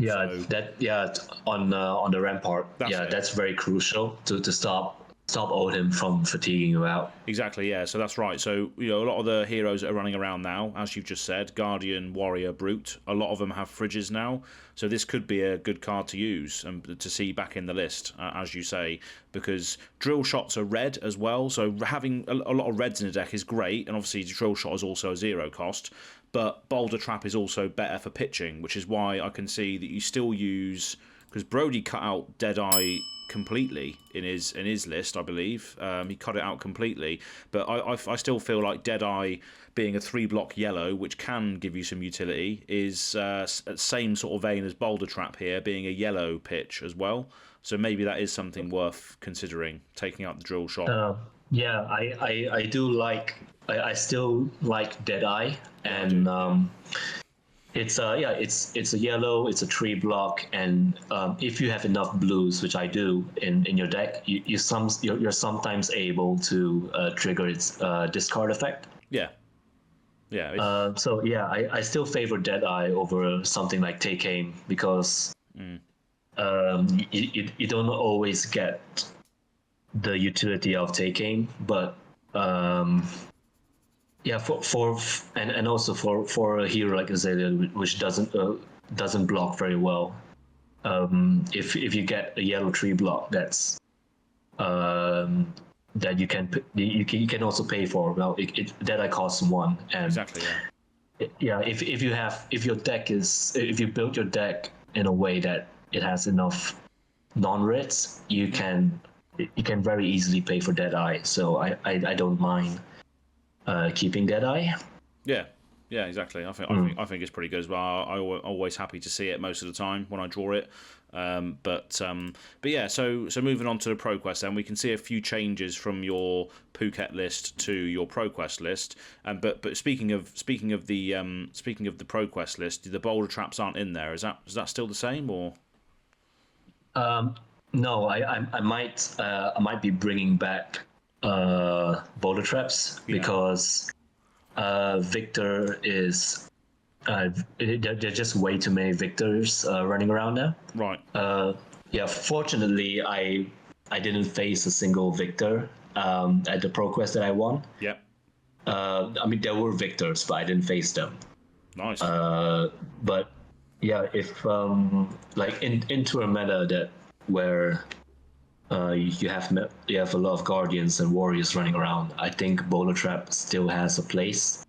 Speaker 2: the rampart. That's very crucial to stop Oldhim from fatiguing you out.
Speaker 1: Exactly, yeah. So that's right. So a lot of the heroes that are running around now, as you've just said, Guardian, Warrior, Brute, a lot of them have fridges now. So this could be a good card to use and to see back in the list, as you say, because drill shots are red as well. So having a lot of reds in the deck is great, and obviously drill shot is also a 0 cost. But Boulder Trap is also better for pitching, which is why I can see that you still use, because Brody cut out Deadeye completely in his list, I believe. He cut it out completely, but I still feel like Deadeye being a 3-block yellow, which can give you some utility, is same sort of vein as Boulder Trap here, being a yellow pitch as well. So maybe that is something worth considering, taking out the drill shot.
Speaker 2: Yeah, I do like. I still like Deadeye, and it's a yellow, it's a 3-block, and if you have enough blues, which I do in your deck, you're sometimes able to trigger its discard effect.
Speaker 1: Yeah. Yeah.
Speaker 2: So yeah, I still favor Deadeye over something like Take Aim, because you don't always get the utility of taking, but yeah, and also for a hero like Azalea, which doesn't block very well. If you get a yellow tree block, that you can also pay for. Well, that I costs 1, and
Speaker 1: Exactly.
Speaker 2: yeah, if you build your deck in a way that it has enough non-reds, you can very easily pay for Deadeye. So I don't mind keeping Deadeye.
Speaker 1: Yeah. Yeah, exactly. I think it's pretty good as well. I'm always happy to see it most of the time when I draw it. But yeah. So moving on to the Proquest, then we can see a few changes from your Phuket list to your Proquest list. But speaking of the Proquest list, the boulder traps aren't in there. Is that still the same or?
Speaker 2: No, I might be bringing back boulder traps because Victor is there are just way too many Victors running around now.
Speaker 1: Right.
Speaker 2: Yeah, fortunately I didn't face a single Victor at the Proquest that I won.
Speaker 1: Yep.
Speaker 2: I mean, there were Victors, but I didn't face them.
Speaker 1: Nice.
Speaker 2: But yeah, if like into a meta that where you have a lot of Guardians and Warriors running around, I think Boulder Trap still has a place.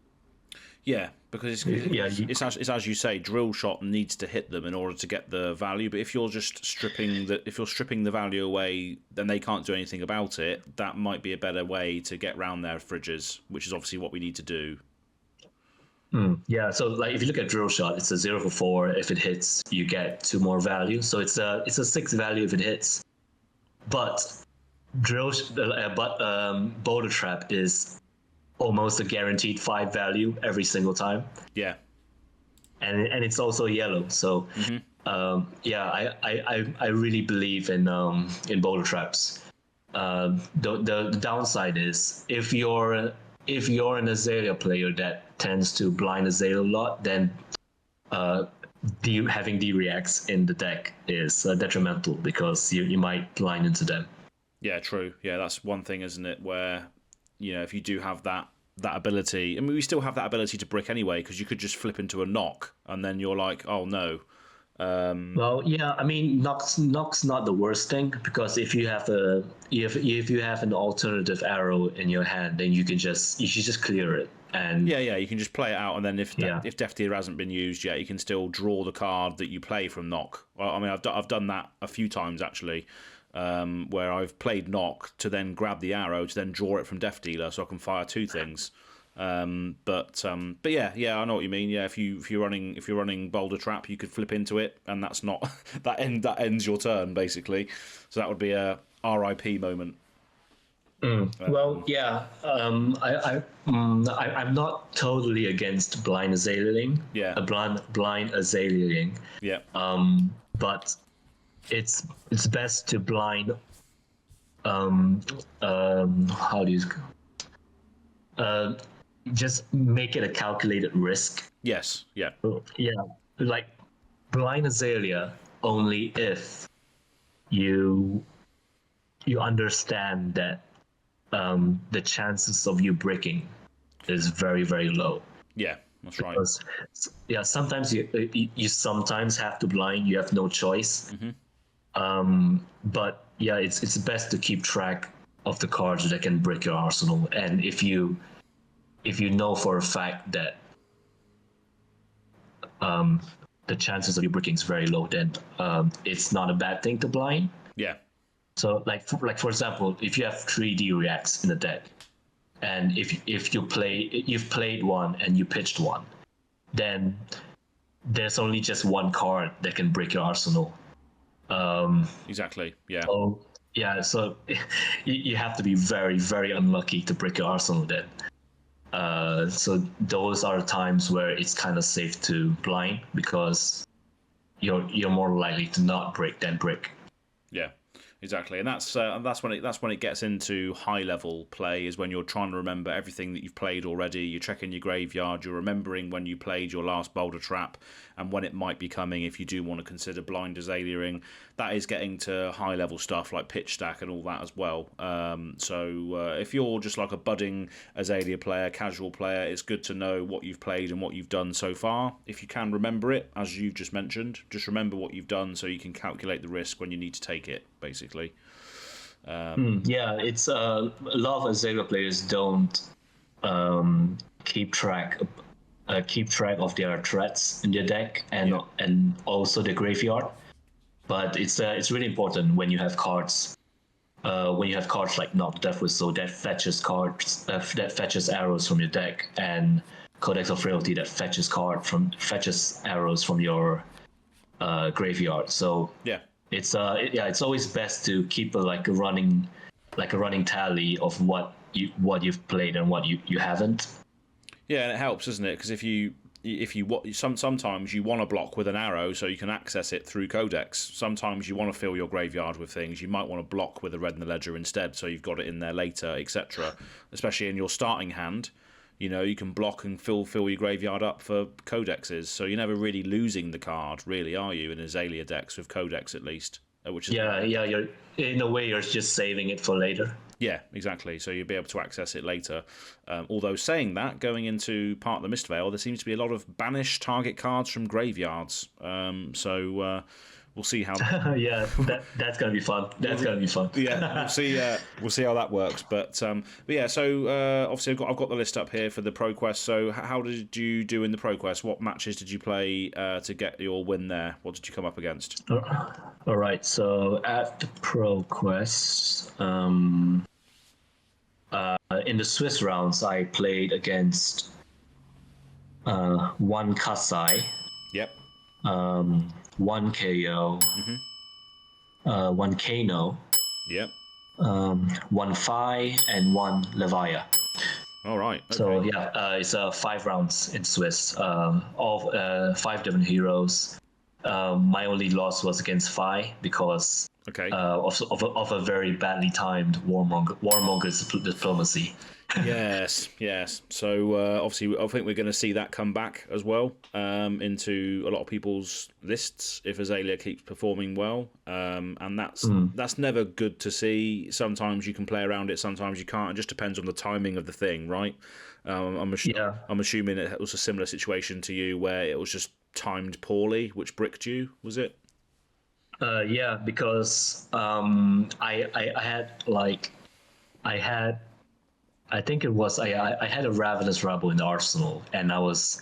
Speaker 1: Yeah, because it's as you say, drill shot needs to hit them in order to get the value. But if you're just stripping the value away, then they can't do anything about it. That might be a better way to get round their fridges, which is obviously what we need to do.
Speaker 2: Yeah, so like if you look at drill shot, it's a 0 for 4. If it hits, you get 2 more value. So it's a 6 value if it hits. But boulder trap is almost a guaranteed 5 value every single time.
Speaker 1: Yeah,
Speaker 2: and it's also yellow. So yeah, I really believe in boulder traps. The downside is if you're an Azalea player that tends to blind Azalea a lot, then having D-reacts in the deck is detrimental because you might blind into them.
Speaker 1: Yeah, true. Yeah, that's one thing, isn't it? Where, if you do have that ability, I mean, we still have that ability to brick anyway, because you could just flip into a knock, and then you're like, oh no.
Speaker 2: Well, yeah, I mean, knock's not the worst thing, because if you have an alternative arrow in your hand, then you should just clear it. And
Speaker 1: yeah, you can just play it out, and then if Death Dealer hasn't been used yet, you can still draw the card that you play from knock. Well, I mean, I've done that a few times actually, where I've played knock to then grab the arrow to then draw it from Death Dealer, so I can fire 2 things. But yeah, I know what you mean. Yeah, if you're running Boulder Trap, you could flip into it, and that's not that ends your turn basically. So that would be a RIP moment.
Speaker 2: Well, yeah, I'm not totally against blind Azaleaing.
Speaker 1: Yeah,
Speaker 2: a blind Azaleaing.
Speaker 1: Yeah.
Speaker 2: But it's best to blind. How do you? Just make it a calculated risk.
Speaker 1: Yes. Yeah.
Speaker 2: Yeah, like blind Azalea only if you understand that the chances of you bricking is very, very low.
Speaker 1: Yeah, that's right.
Speaker 2: Because, yeah, sometimes you sometimes have to blind. You have no choice. But yeah, it's best to keep track of the cards that can brick your arsenal. And if you know for a fact that the chances of you bricking is very low, then it's not a bad thing to blind.
Speaker 1: Yeah.
Speaker 2: So like for example, if you have 3D reacts in the deck, and if you've played one and you pitched one, then there's only just one card that can break your arsenal.
Speaker 1: Exactly. Yeah.
Speaker 2: So yeah, so you have to be very, very unlucky to break your arsenal then. So those are times where it's kind of safe to blind, because you're more likely to not break than brick.
Speaker 1: Yeah. Exactly, and that's when it gets into high level play, is when you're trying to remember everything that you've played already. You're checking your graveyard, you're remembering when you played your last Boulder Trap, and when it might be coming if you do want to consider blind Azaleaing. That is getting to high level stuff like pitch stack and all that as well. So if you're just like a budding Azalea player, casual player, it's good to know what you've played and what you've done so far. If you can remember it, as you've just mentioned, just remember what you've done so you can calculate the risk when you need to take it, basically.
Speaker 2: Yeah, it's a lot of Azalea players don't keep track of their threats in their deck and also the graveyard. But it's really important when you have cards. When you have cards like Knock Death Whistle that fetches cards that fetches arrows from your deck, and Codex of Frailty that fetches arrows from your graveyard. So it's always best to keep a running tally of what you've played and what you haven't.
Speaker 1: Yeah, and it helps, doesn't it? Because if you sometimes you want to block with an arrow so you can access it through Codex. Sometimes you want to fill your graveyard with things. You might want to block with a Red in the Ledger instead, so you've got it in there later, etc. Especially in your starting hand, you can block and fill your graveyard up for Codexes. So you're never really losing the card, really, are you? In Azalea decks with Codex, at least. Which is
Speaker 2: you're in a way you're just saving it for later.
Speaker 1: Yeah, exactly. So you'll be able to access it later. Although saying that, going into Part of the Mistveil, there seems to be a lot of banish target cards from graveyards. So we'll see how.
Speaker 2: That's gonna be fun.
Speaker 1: Yeah, we'll see how that works. But yeah, so obviously I've got the list up here for the Proquest. So how did you do in the Proquest? What matches did you play to get your win there? What did you come up against?
Speaker 2: All right. So at the Proquest, in the Swiss rounds, I played against one Kasai.
Speaker 1: Yep.
Speaker 2: One KO, one Kano,
Speaker 1: yep,
Speaker 2: one Phi, and one Levia.
Speaker 1: All right. Okay.
Speaker 2: So it's 5 rounds in Swiss. All 5 different heroes. My only loss was against Phi because of a very badly timed Warmonger's diplomacy.
Speaker 1: Yes. So obviously, I think we're going to see that come back as well into a lot of people's lists if Azalea keeps performing well, and that's never good to see. Sometimes you can play around it, sometimes you can't. It just depends on the timing of the thing, right? I'm assuming it was a similar situation to you where it was just timed poorly, which bricked you. Was it?
Speaker 2: Because I think it was I had a Ravenous Rebel in the arsenal, and I was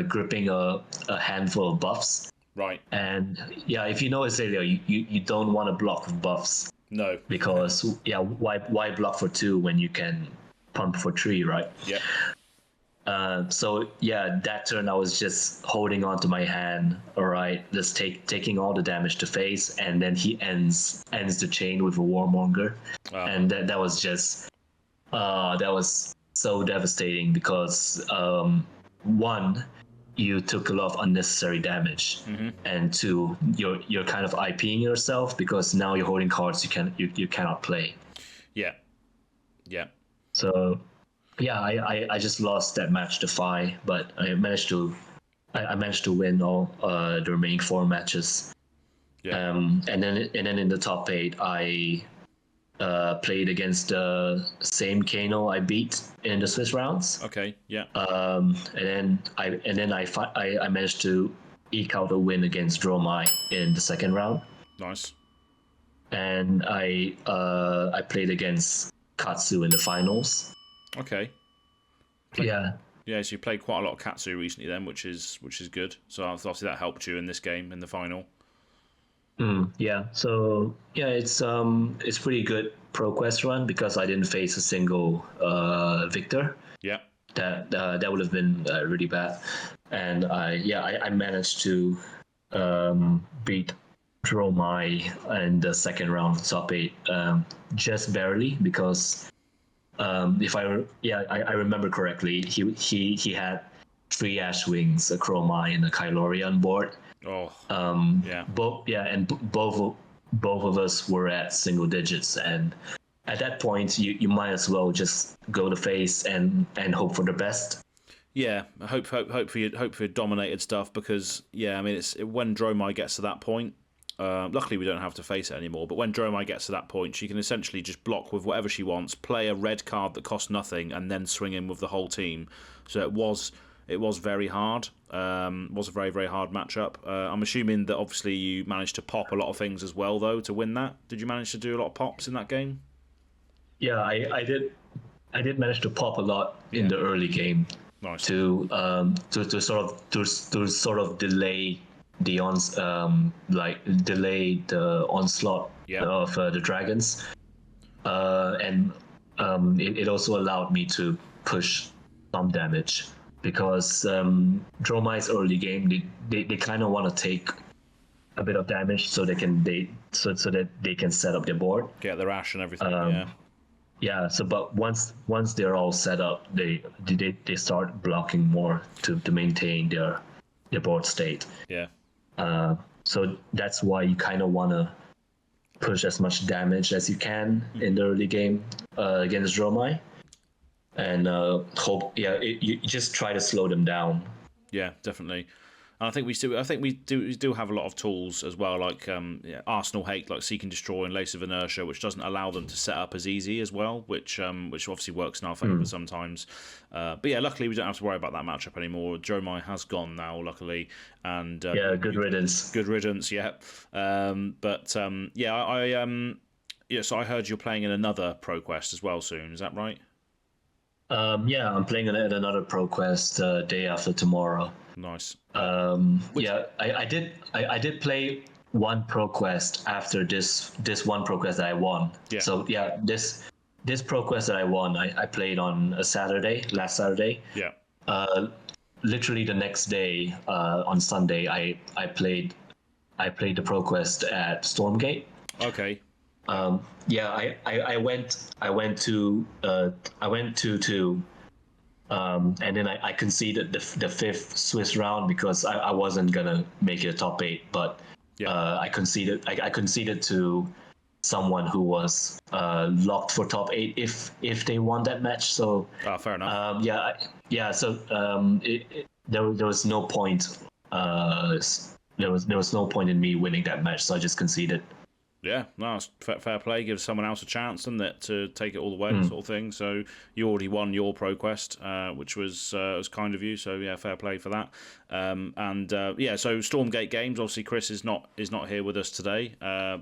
Speaker 2: gripping a handful of buffs.
Speaker 1: Right.
Speaker 2: And if you know Azalea, you don't want to block with buffs.
Speaker 1: No.
Speaker 2: Because why block for 2 when you can pump for 3, right?
Speaker 1: Yeah.
Speaker 2: So that turn I was just holding on to my hand. All right, just taking all the damage to face, and then he ends the chain with a Warmonger, and that was just that was so devastating because 1, you took a lot of unnecessary damage, and 2, you're kind of IPing yourself because now you're holding cards you cannot play. Yeah. So. I just lost that match to Phi, but I managed to win all the remaining 4 matches. Yeah. And then in the top 8, I played against the same Kano I beat in the Swiss rounds.
Speaker 1: Okay. Yeah.
Speaker 2: And then I managed to eke out a win against Dromai in the second round.
Speaker 1: Nice.
Speaker 2: And I played against Katsu in the finals.
Speaker 1: Okay.
Speaker 2: Yeah,
Speaker 1: so you played quite a lot of Katsu recently then, which is good. So obviously that helped you in this game in the final.
Speaker 2: So it's pretty good Proquest run because I didn't face a single victor. Yeah. That would have been really bad, and I managed to beat Dromai in the second round of top 8 just barely because. If I remember correctly, he had 3 Ash Wings, a Chromai, and a Kylori on board. Both of us were at single digits, and at that point, you might as well just go to face and hope for the best.
Speaker 1: Yeah, hope for your dominated stuff because yeah, I mean when Dromai gets to that point. Luckily, we don't have to face it anymore. But when Dromai gets to that point, she can essentially just block with whatever she wants, play a red card that costs nothing, and then swing in with the whole team. So it was very hard. Was a very very hard matchup. I'm assuming that obviously you managed to pop a lot of things as well, though, to win that. Did you manage to do a lot of pops in that game?
Speaker 2: Yeah, I did. I did manage to pop a lot in the early game.
Speaker 1: Nice.
Speaker 2: To sort of delay the delay the onslaught of the dragons, and it also allowed me to push some damage because Dromai's early game they kind of want to take a bit of damage so that they can set up their board,
Speaker 1: get their ash and everything.
Speaker 2: Yeah. So, but once they're all set up, they start blocking more to maintain their board state.
Speaker 1: Yeah.
Speaker 2: So that's why you kind of want to push as much damage as you can in the early game against Dromai, and you just try to slow them down.
Speaker 1: Yeah, definitely. And I think we do have a lot of tools as well, like Arsenal hate, like Seek and Destroy and Lace of Inertia, which doesn't allow them to set up as easy as well, which obviously works in our favour sometimes. But yeah, luckily we don't have to worry about that matchup anymore. Dromai has gone now, luckily, and
Speaker 2: good riddance.
Speaker 1: Good riddance, yeah. So I heard you're playing in another Proquest as well soon. Is that right?
Speaker 2: I'm playing at another Proquest day after tomorrow.
Speaker 1: Nice.
Speaker 2: I did play one Proquest after this one Proquest that I won. Yeah. So yeah, this Proquest that I won, I played on last Saturday.
Speaker 1: Yeah.
Speaker 2: Literally the next day, on Sunday, I played the Proquest at Stormgate.
Speaker 1: Okay.
Speaker 2: I went to two. And then I conceded the fifth Swiss round because I wasn't gonna make it a top 8, but I conceded to someone who was locked for top 8 if they won that match. So
Speaker 1: fair enough.
Speaker 2: So there was no point. There was no point in me winning that match, so I just conceded.
Speaker 1: Yeah, no, it's fair play. Gives someone else a chance, doesn't it, to take it all the way, sort of thing. So you already won your Proquest, which was kind of you. So yeah, fair play for that. So Stormgate Games. Obviously, Chris is not here with us today. So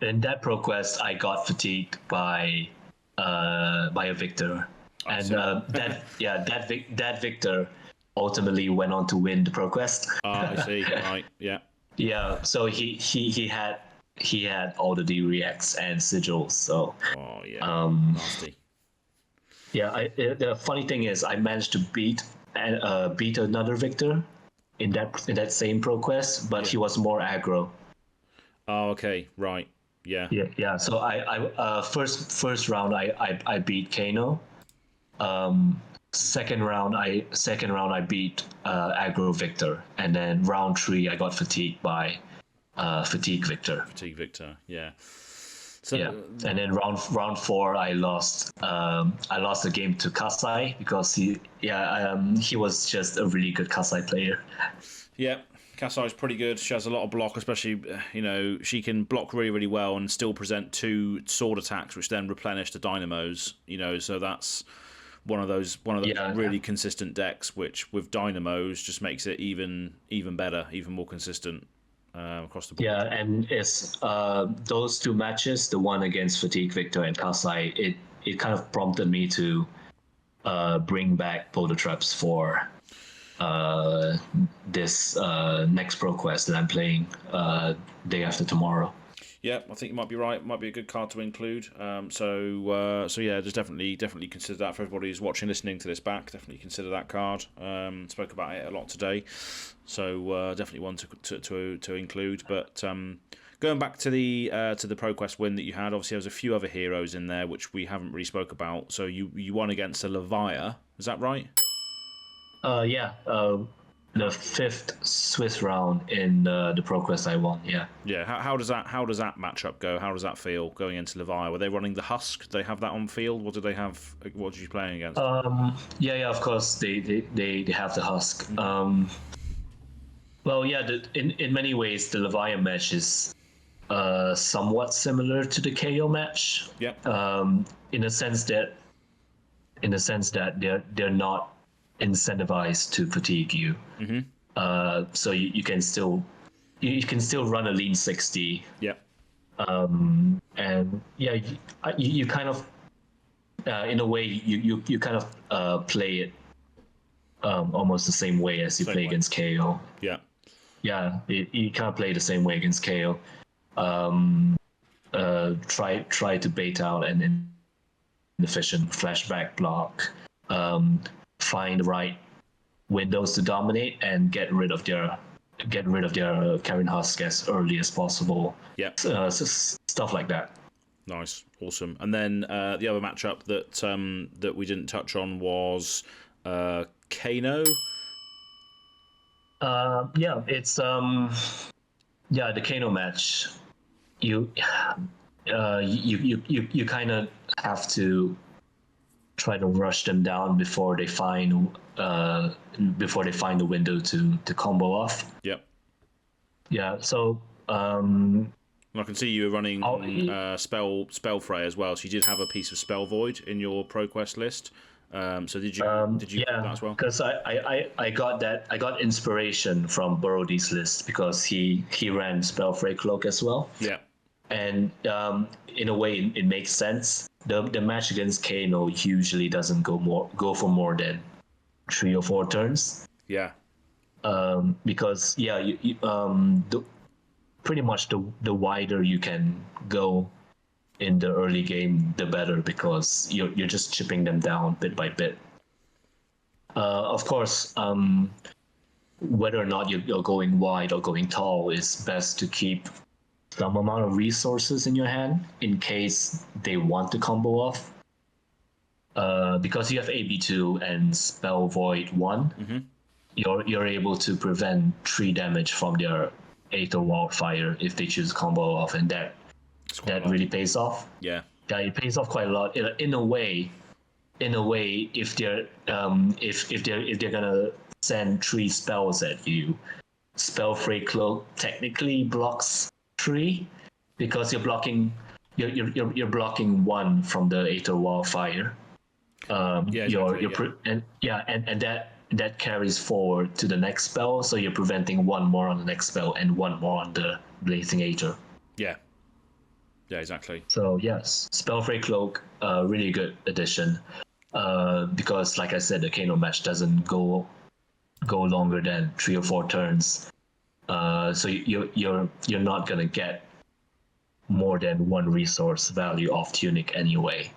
Speaker 2: in that Proquest, I got fatigued by a victor, that victor ultimately went on to win the Proquest.
Speaker 1: I see. Right. Yeah.
Speaker 2: Yeah, so he had all the D-Reacts and sigils, so...
Speaker 1: Oh, yeah, nasty.
Speaker 2: Yeah, the funny thing is, I managed to beat another victor in that same Proquest, but he was more aggro.
Speaker 1: Oh, okay, right, yeah.
Speaker 2: Yeah. So I first round I beat Kano. Second round I beat aggro Victor, and then round 3 I got fatigued by Fatigue Victor.
Speaker 1: Fatigue Victor, yeah. So,
Speaker 2: yeah, and then round 4 I lost the game to Kasai because he was just a really good Kasai player.
Speaker 1: Yeah. Kasai's pretty good. She has a lot of block, especially, she can block really, really well and still present 2 sword attacks, which then replenish the dynamos, so that's one of those really consistent decks, which with dynamos just makes it even better, even more consistent across the board.
Speaker 2: Yeah, and it's those 2 matches, the one against Fatigue Victor and Kasai, it kind of prompted me to bring back Boulder Traps for this next Proquest that I'm playing day after tomorrow.
Speaker 1: Yeah, I think you might be right. It might be a good card to include. So just definitely consider that for everybody who's watching, listening to this back. Definitely consider that card. Spoke about it a lot today, so definitely one to include. But going back to the Proquest win that you had, obviously there was a few other heroes in there which we haven't really spoke about. So you won against a Levia, is that right?
Speaker 2: the fifth Swiss round in the Proquest I won. Yeah.
Speaker 1: Yeah. How does that matchup go? How does that feel going into Levi? Were they running the Husk? Did they have that on field? What did they have? What did you playing against?
Speaker 2: Yeah. Of course, they have the Husk. Well, yeah. In many ways, the Levi match is somewhat similar to the KO match.
Speaker 1: Yep.
Speaker 2: In the sense that they're not incentivized to fatigue you. So you can still run a lean 60.
Speaker 1: Yeah.
Speaker 2: And yeah, you kind of in a way you kind of play it almost the same way as you play against KO.
Speaker 1: Yeah.
Speaker 2: Yeah, you kind of play the same way against KO. Try to bait out an inefficient flashback block. Find the right windows to dominate and get rid of their Karen Husk as early as possible.
Speaker 1: Yeah.
Speaker 2: Stuff like that.
Speaker 1: Nice, awesome. And then the other matchup that we didn't touch on was Kano.
Speaker 2: Yeah, it's the Kano match. You kind of have to try to rush them down before they find the window to combo off.
Speaker 1: Yep.
Speaker 2: Yeah. So
Speaker 1: I can see you were running Spellfray as well. So you did have a piece of Spell Void in your Proquest list. So did you
Speaker 2: yeah,
Speaker 1: that as well?
Speaker 2: Because I got inspiration from Borod's list because he ran Spellfray Cloak as well.
Speaker 1: Yeah.
Speaker 2: And in a way, it makes sense. The match against Kano usually doesn't go for more than 3 or 4 turns.
Speaker 1: Yeah.
Speaker 2: Because pretty much the wider you can go in the early game, the better, because you're just chipping them down bit by bit. Of course, whether or not you're going wide or going tall is best to keep some amount of resources in your hand in case they want to combo off. Because you have AB2 and Spell Void 1, you're able to prevent 3 damage from their Aether Wildfire if they choose combo off, and that really pays off.
Speaker 1: Yeah,
Speaker 2: it pays off quite a lot. In a way, if they're gonna send 3 spells at you, Spellfray Cloak technically blocks 3 because you're blocking 1 from the Aether Wildfire. And that carries forward to the next spell, so you're preventing 1 more on the next spell and 1 more on the Blazing Aether.
Speaker 1: Yeah, exactly.
Speaker 2: So yes, Spellfray Cloak, really good addition. Because like I said, the Kano match doesn't go longer than 3 or 4 turns. So you're not gonna get more than 1 resource value off Tunic anyway.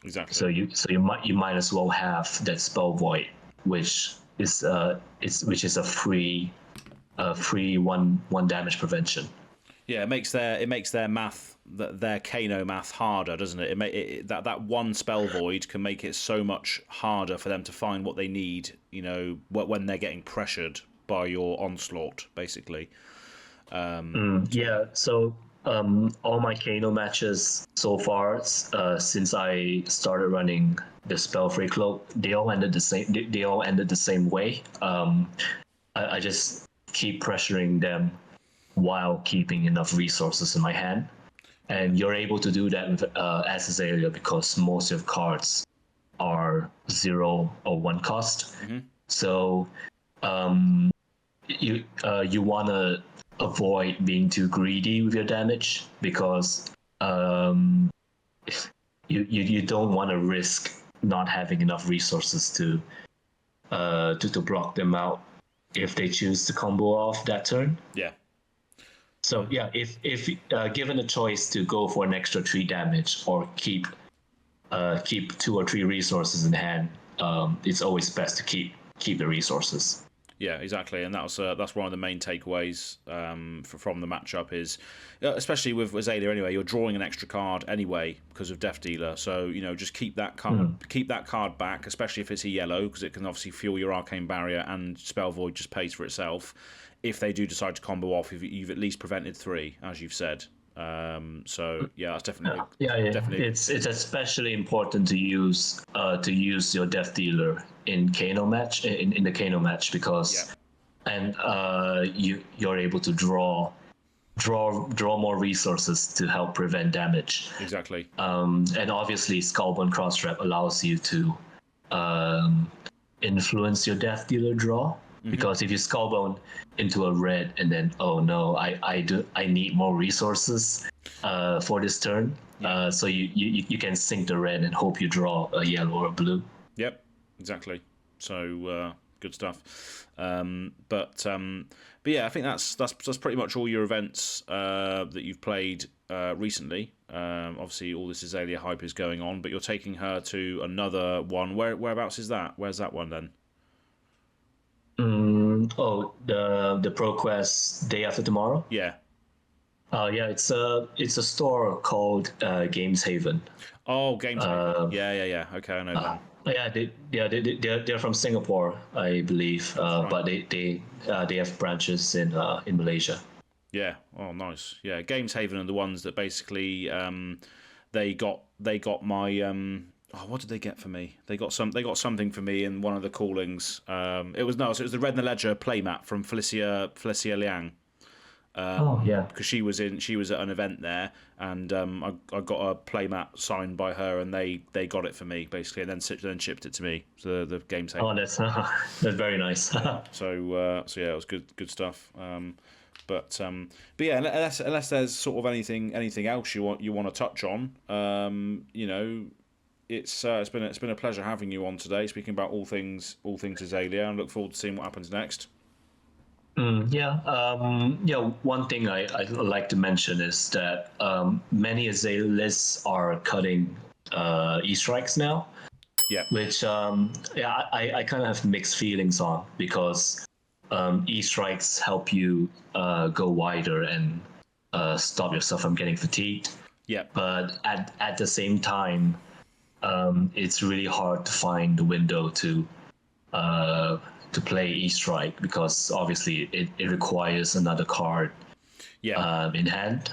Speaker 1: Exactly.
Speaker 2: So you might as well have that Spell Void, which is a free 1 damage prevention.
Speaker 1: Yeah, it makes their math, their Kano math, harder, doesn't it? That 1 Spell Void can make it so much harder for them to find what they need. When they're getting pressured by your onslaught, basically.
Speaker 2: Yeah. So all my Kano matches so far, since I started running the Spellfray Cloak, they all ended the same way. I just keep pressuring them while keeping enough resources in my hand, and you're able to do that with Azalea because most of cards are 0 or 1 cost. So you want to avoid being too greedy with your damage, because you don't want to risk not having enough resources to block them out if they choose to combo off that turn.
Speaker 1: Yeah.
Speaker 2: So yeah, if given a choice to go for an extra 3 damage or keep 2 or 3 resources in hand, it's always best to keep the resources.
Speaker 1: Yeah, exactly, and that's one of the main takeaways from the matchup is, especially with Azalea anyway, you're drawing an extra card anyway because of Death Dealer. So just keep that card back, especially if it's a yellow, because it can obviously fuel your Arcane Barrier, and Spell Void just pays for itself. If they do decide to combo off, you've at least prevented 3, as you've said. So yeah, that's definitely definitely.
Speaker 2: It's especially important to use your Death Dealer in Kano match in the Kano match because you're able to draw more resources to help prevent damage.
Speaker 1: Exactly.
Speaker 2: And obviously Skullbone Crossstrap allows you to influence your Death Dealer draw. Because if you Skullbone into a red and then I need more resources for this turn, so you can sink the red and hope you draw a yellow or a blue.
Speaker 1: Yep, exactly. So good stuff. But yeah, I think that's pretty much all your events that you've played recently. Obviously, all this Azalea hype is going on, but you're taking her to another one. Whereabouts is that? Where's that one then?
Speaker 2: The Proquest Day After Tomorrow.
Speaker 1: Yeah.
Speaker 2: Yeah, it's a store called Games Haven.
Speaker 1: Oh, Games Haven. Yeah. Okay, I know that.
Speaker 2: They're from Singapore, I believe, right. But they have branches in Malaysia.
Speaker 1: Yeah. Oh, nice. Yeah, Games Haven are the ones that basically they got my. What did they get for me? They got something for me in one of the callings. It was the Red and the Ledger playmat from Felicia Liang. Because she was at an event there, and I got a playmat signed by her, and they got it for me basically, and then shipped it to me. So the game tape.
Speaker 2: Oh, that's very nice.
Speaker 1: So yeah, it was good stuff. But yeah, unless there's sort of anything else you want to touch on, It's been a pleasure having you on today, speaking about all things Azalea, and look forward to seeing what happens next.
Speaker 2: One thing I like to mention is that many Azalea lists are cutting E-strikes now.
Speaker 1: Yeah.
Speaker 2: Which I kind of have mixed feelings on, because E-strikes help you go wider and stop yourself from getting fatigued.
Speaker 1: Yeah.
Speaker 2: But at the same time, it's really hard to find the window to play E-strike, because obviously it requires another card in hand.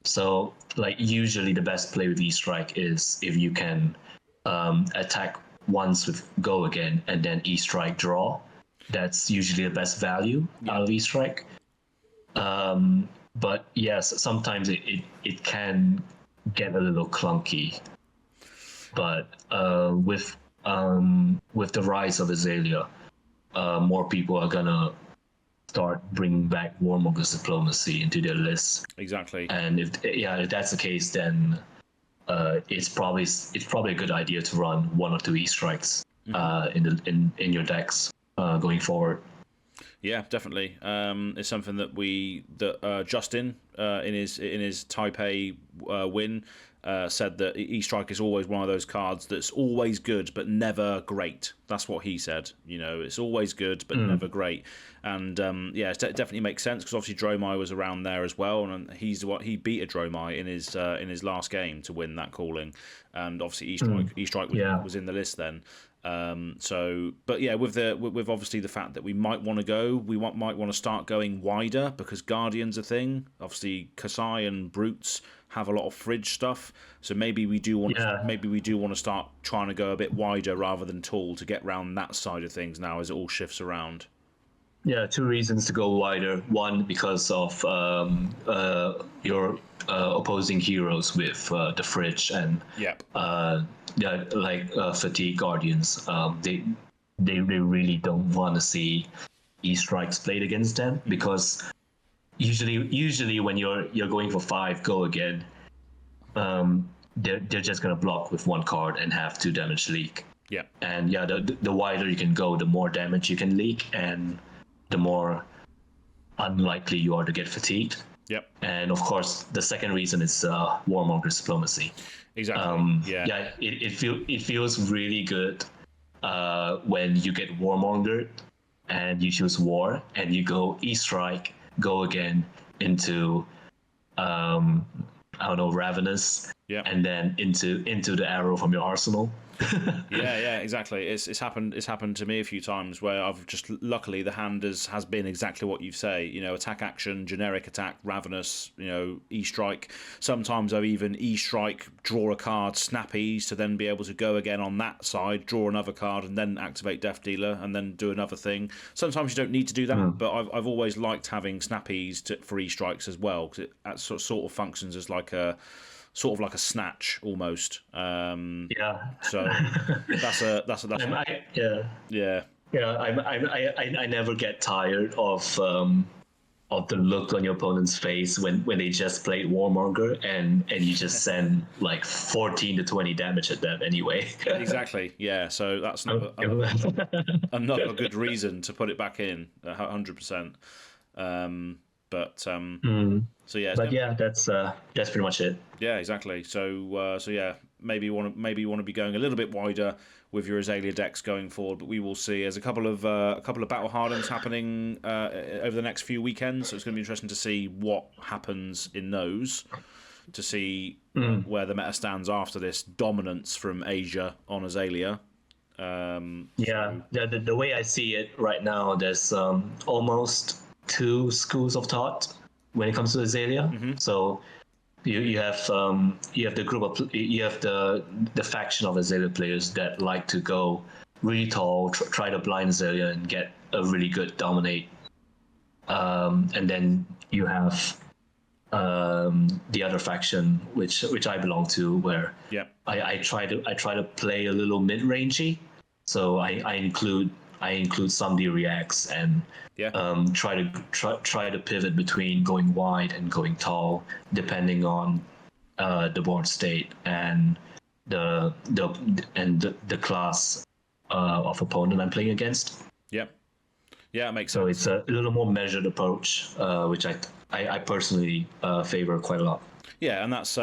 Speaker 2: So usually the best play with E-strike is if you can attack once with go again and then E-strike draw. That's usually the best value out of E-strike. But yes, sometimes it can get a little clunky. But with the rise of Azalea, more people are gonna start bringing back Warmonger's Diplomacy into their lists.
Speaker 1: Exactly.
Speaker 2: And if that's the case, then it's probably a good idea to run 1 or 2 E-strikes in your decks going forward.
Speaker 1: Yeah, definitely. It's something that Justin in his Taipei win said that E-strike is always one of those cards that's always good but never great. That's what he said. It's always good but never great. And it definitely makes sense, because obviously Dromai was around there as well, and he beat a Dromai in his last game to win that calling. And obviously E-strike was in the list then. But yeah, with obviously the fact that we might want to start going wider, because Guardian's a thing. Obviously Kasai and Brutes have a lot of fridge stuff, so maybe we do want to start trying to go a bit wider rather than tall to get around that side of things now as it all shifts around.
Speaker 2: Yeah, 2 reasons to go wider. One, because of your opposing heroes with the fridge and fatigue guardians. They really don't want to see E-strikes played against them, because usually when you're going for 5 go again, they're just gonna block with 1 card and have 2 damage leak.
Speaker 1: Yeah.
Speaker 2: And the wider you can go, the more damage you can leak, and the more unlikely you are to get fatigued.
Speaker 1: Yep.
Speaker 2: And of course, the second reason is Warmonger's Diplomacy.
Speaker 1: Exactly.
Speaker 2: It feels really good when you get Warmongered and you choose war, and you go E-strike, go again into I don't know, Ravenous, and then into the arrow from your arsenal.
Speaker 1: yeah, exactly. It's happened to me a few times where I've just, luckily the hand has been exactly what you say. You know, attack action, generic attack, ravenous. You know, E-strike. Sometimes I've even E-strike, draw a card, snap E's to then be able to go again on that side, draw another card, and then activate Death Dealer, and then do another thing. Sometimes you don't need to do that, but I've always liked having snap E's for E-strikes as well, because it sort of functions as like a snatch almost. So that's
Speaker 2: I never get tired of the look on your opponent's face when they just played Warmonger and you just send like 14 to 20 damage at them anyway.
Speaker 1: Exactly. Yeah. So that's another good reason to put it back in 100%. So yeah,
Speaker 2: that's pretty much it.
Speaker 1: Yeah, exactly. So yeah, maybe you want to be going a little bit wider with your Azalea decks going forward, but we will see. There's a couple of battle hardens happening over the next few weekends, so it's going to be interesting to see what happens in those, to see where the meta stands after this dominance from Asia on Azalea.
Speaker 2: The way I see it right now, there's almost two schools of thought when it comes to Azalea. So you have the faction of Azalea players that like to go really tall, try to blind Azalea and get a really good dominate, and then you have the other faction which I belong to, where I try to play a little mid-rangey, so I include some D-reacts and try to pivot between going wide and going tall, depending on the board state and the class of opponent I'm playing against.
Speaker 1: Yeah, it makes
Speaker 2: sense. So
Speaker 1: it's
Speaker 2: a little more measured approach, which I personally favor quite a lot.
Speaker 1: Yeah, and that's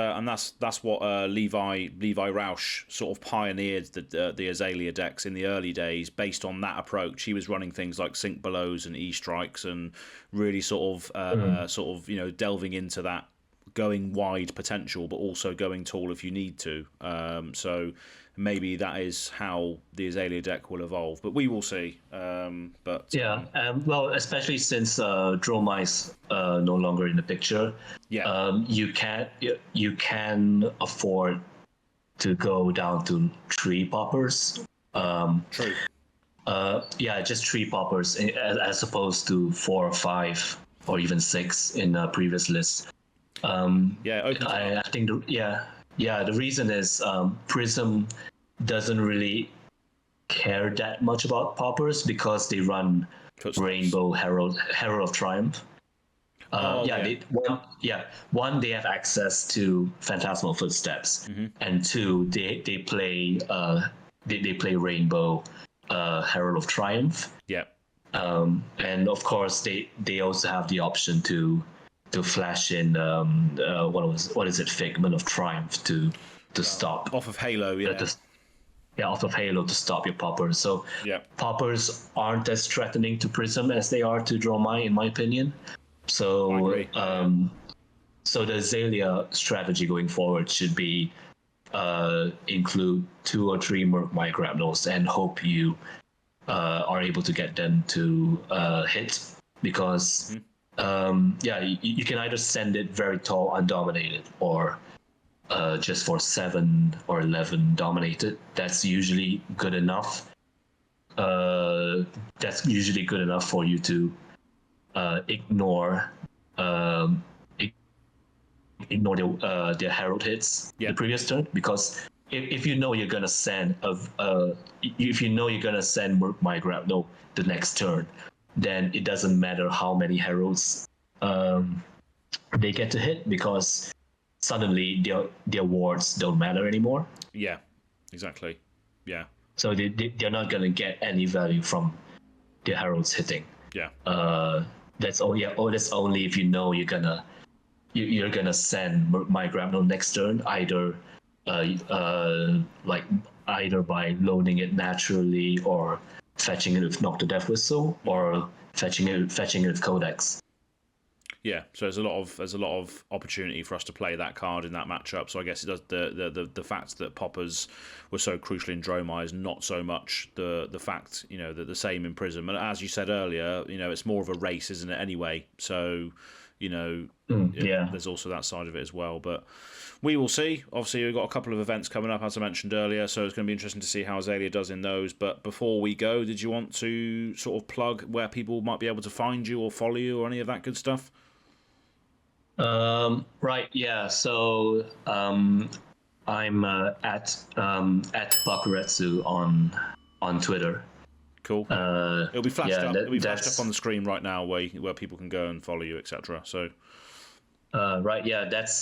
Speaker 1: what Levi Rausch sort of pioneered the Azalea decks in the early days. Based on that approach, he was running things like Sink Belows and E-strikes, and really sort of delving into that going wide potential, but also going tall if you need to. So maybe that is how the Azalea deck will evolve, but we will see.
Speaker 2: Well, especially since Dromai's no longer in the picture. You can afford to go down to 3 poppers.
Speaker 1: True.
Speaker 2: Just 3 poppers as opposed to 4 or 5 or even 6 in previous lists. I think the reason is Prism doesn't really care that much about poppers because they run Rainbow Herald of Triumph. They have access to Phantasmal Footsteps, and 2 they play Rainbow Herald of Triumph. And of course they also have the option to flash in what is it, Figment of Triumph to stop
Speaker 1: off of Halo,
Speaker 2: off of Halo to stop your poppers. So poppers aren't as threatening to Prism as they are to Dromai, in my opinion. So so the Azalea strategy going forward should be include 2 or 3 Murkmai Grapnels and hope you are able to get them to hit, because you can either send it very tall undominated or just for 7 or 11 dominated. That's usually good enough. That's usually good enough for you to ignore the Herald hits the previous turn, because if you know you're gonna send Murkmai Grapnel the next turn, then it doesn't matter how many Heralds they get to hit, because suddenly their wards don't matter anymore.
Speaker 1: Yeah, exactly. Yeah.
Speaker 2: So they're not gonna get any value from the Heralds hitting.
Speaker 1: Yeah.
Speaker 2: That's only if you know you're gonna send Murkmai Grapnel next turn, either by loading it naturally or fetching it with Knock the Death Whistle or fetching it with Codex.
Speaker 1: Yeah, so there's a lot of opportunity for us to play that card in that matchup. So I guess it does the fact that Poppers were so crucial in Dromai is not so much the fact, you know, that the same in Prism. And as you said earlier, you know, it's more of a race, isn't it? Anyway, so you know, there's also that side of it as well. But we will see. Obviously, we've got a couple of events coming up, as I mentioned earlier, so it's going to be interesting to see how Azalea does in those. But before we go, did you want to sort of plug where people might be able to find you or follow you or any of that good stuff?
Speaker 2: Right, yeah. So I'm at Bakuretsu on Twitter.
Speaker 1: Cool. It'll be flashed up. It'll be flashed up on the screen right now, where people can go and follow you, etc. So.
Speaker 2: Right, yeah. That's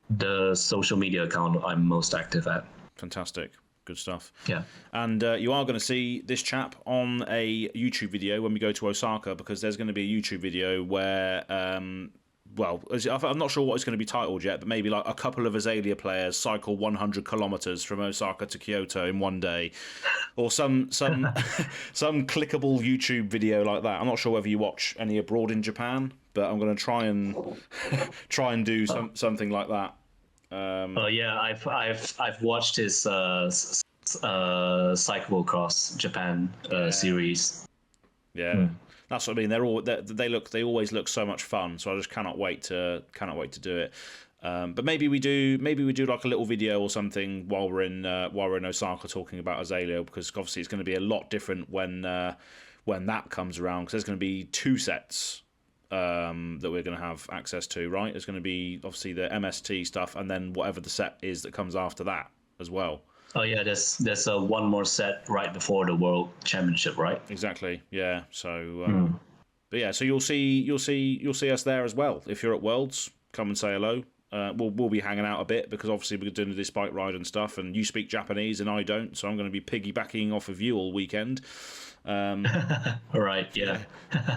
Speaker 2: the social media account I'm most active at.
Speaker 1: Fantastic. Good stuff.
Speaker 2: Yeah.
Speaker 1: And you are going to see this chap on a YouTube video when we go to Osaka, because there's going to be a YouTube video where, well, I'm not sure what it's going to be titled yet, but maybe like a couple of Azalea players cycle 100 kilometers from Osaka to Kyoto in one day, or some some clickable YouTube video like that. I'm not sure whether you watch any abroad in Japan, but I'm going to try and do something like that.
Speaker 2: Oh yeah, I've watched his Cyclocross Japan series.
Speaker 1: Yeah, that's what I mean. They always look so much fun. So I just cannot wait to do it. But maybe we do like a little video or something while we're in Osaka talking about Azalea, because obviously it's going to be a lot different when that comes around, because there's going to be 2 sets. That we're going to have access to, right? There's going to be obviously the MST stuff, and then whatever the set is that comes after that as well.
Speaker 2: Oh yeah, there's one more set right before the World Championship, right?
Speaker 1: Exactly. Yeah. So, but yeah, so you'll see us there as well. If you're at Worlds, come and say hello. We'll be hanging out a bit, because obviously we're doing this bike ride and stuff, and you speak Japanese and I don't, so I'm going to be piggybacking off of you all weekend.
Speaker 2: Right, yeah.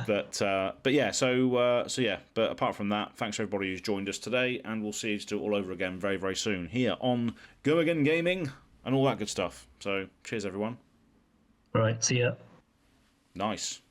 Speaker 1: but yeah, so yeah. But apart from that, thanks for everybody who's joined us today, and we'll see you to do it all over again very, very soon here on Go Again Gaming and all that good stuff. So cheers, everyone.
Speaker 2: All right, see ya.
Speaker 1: Nice.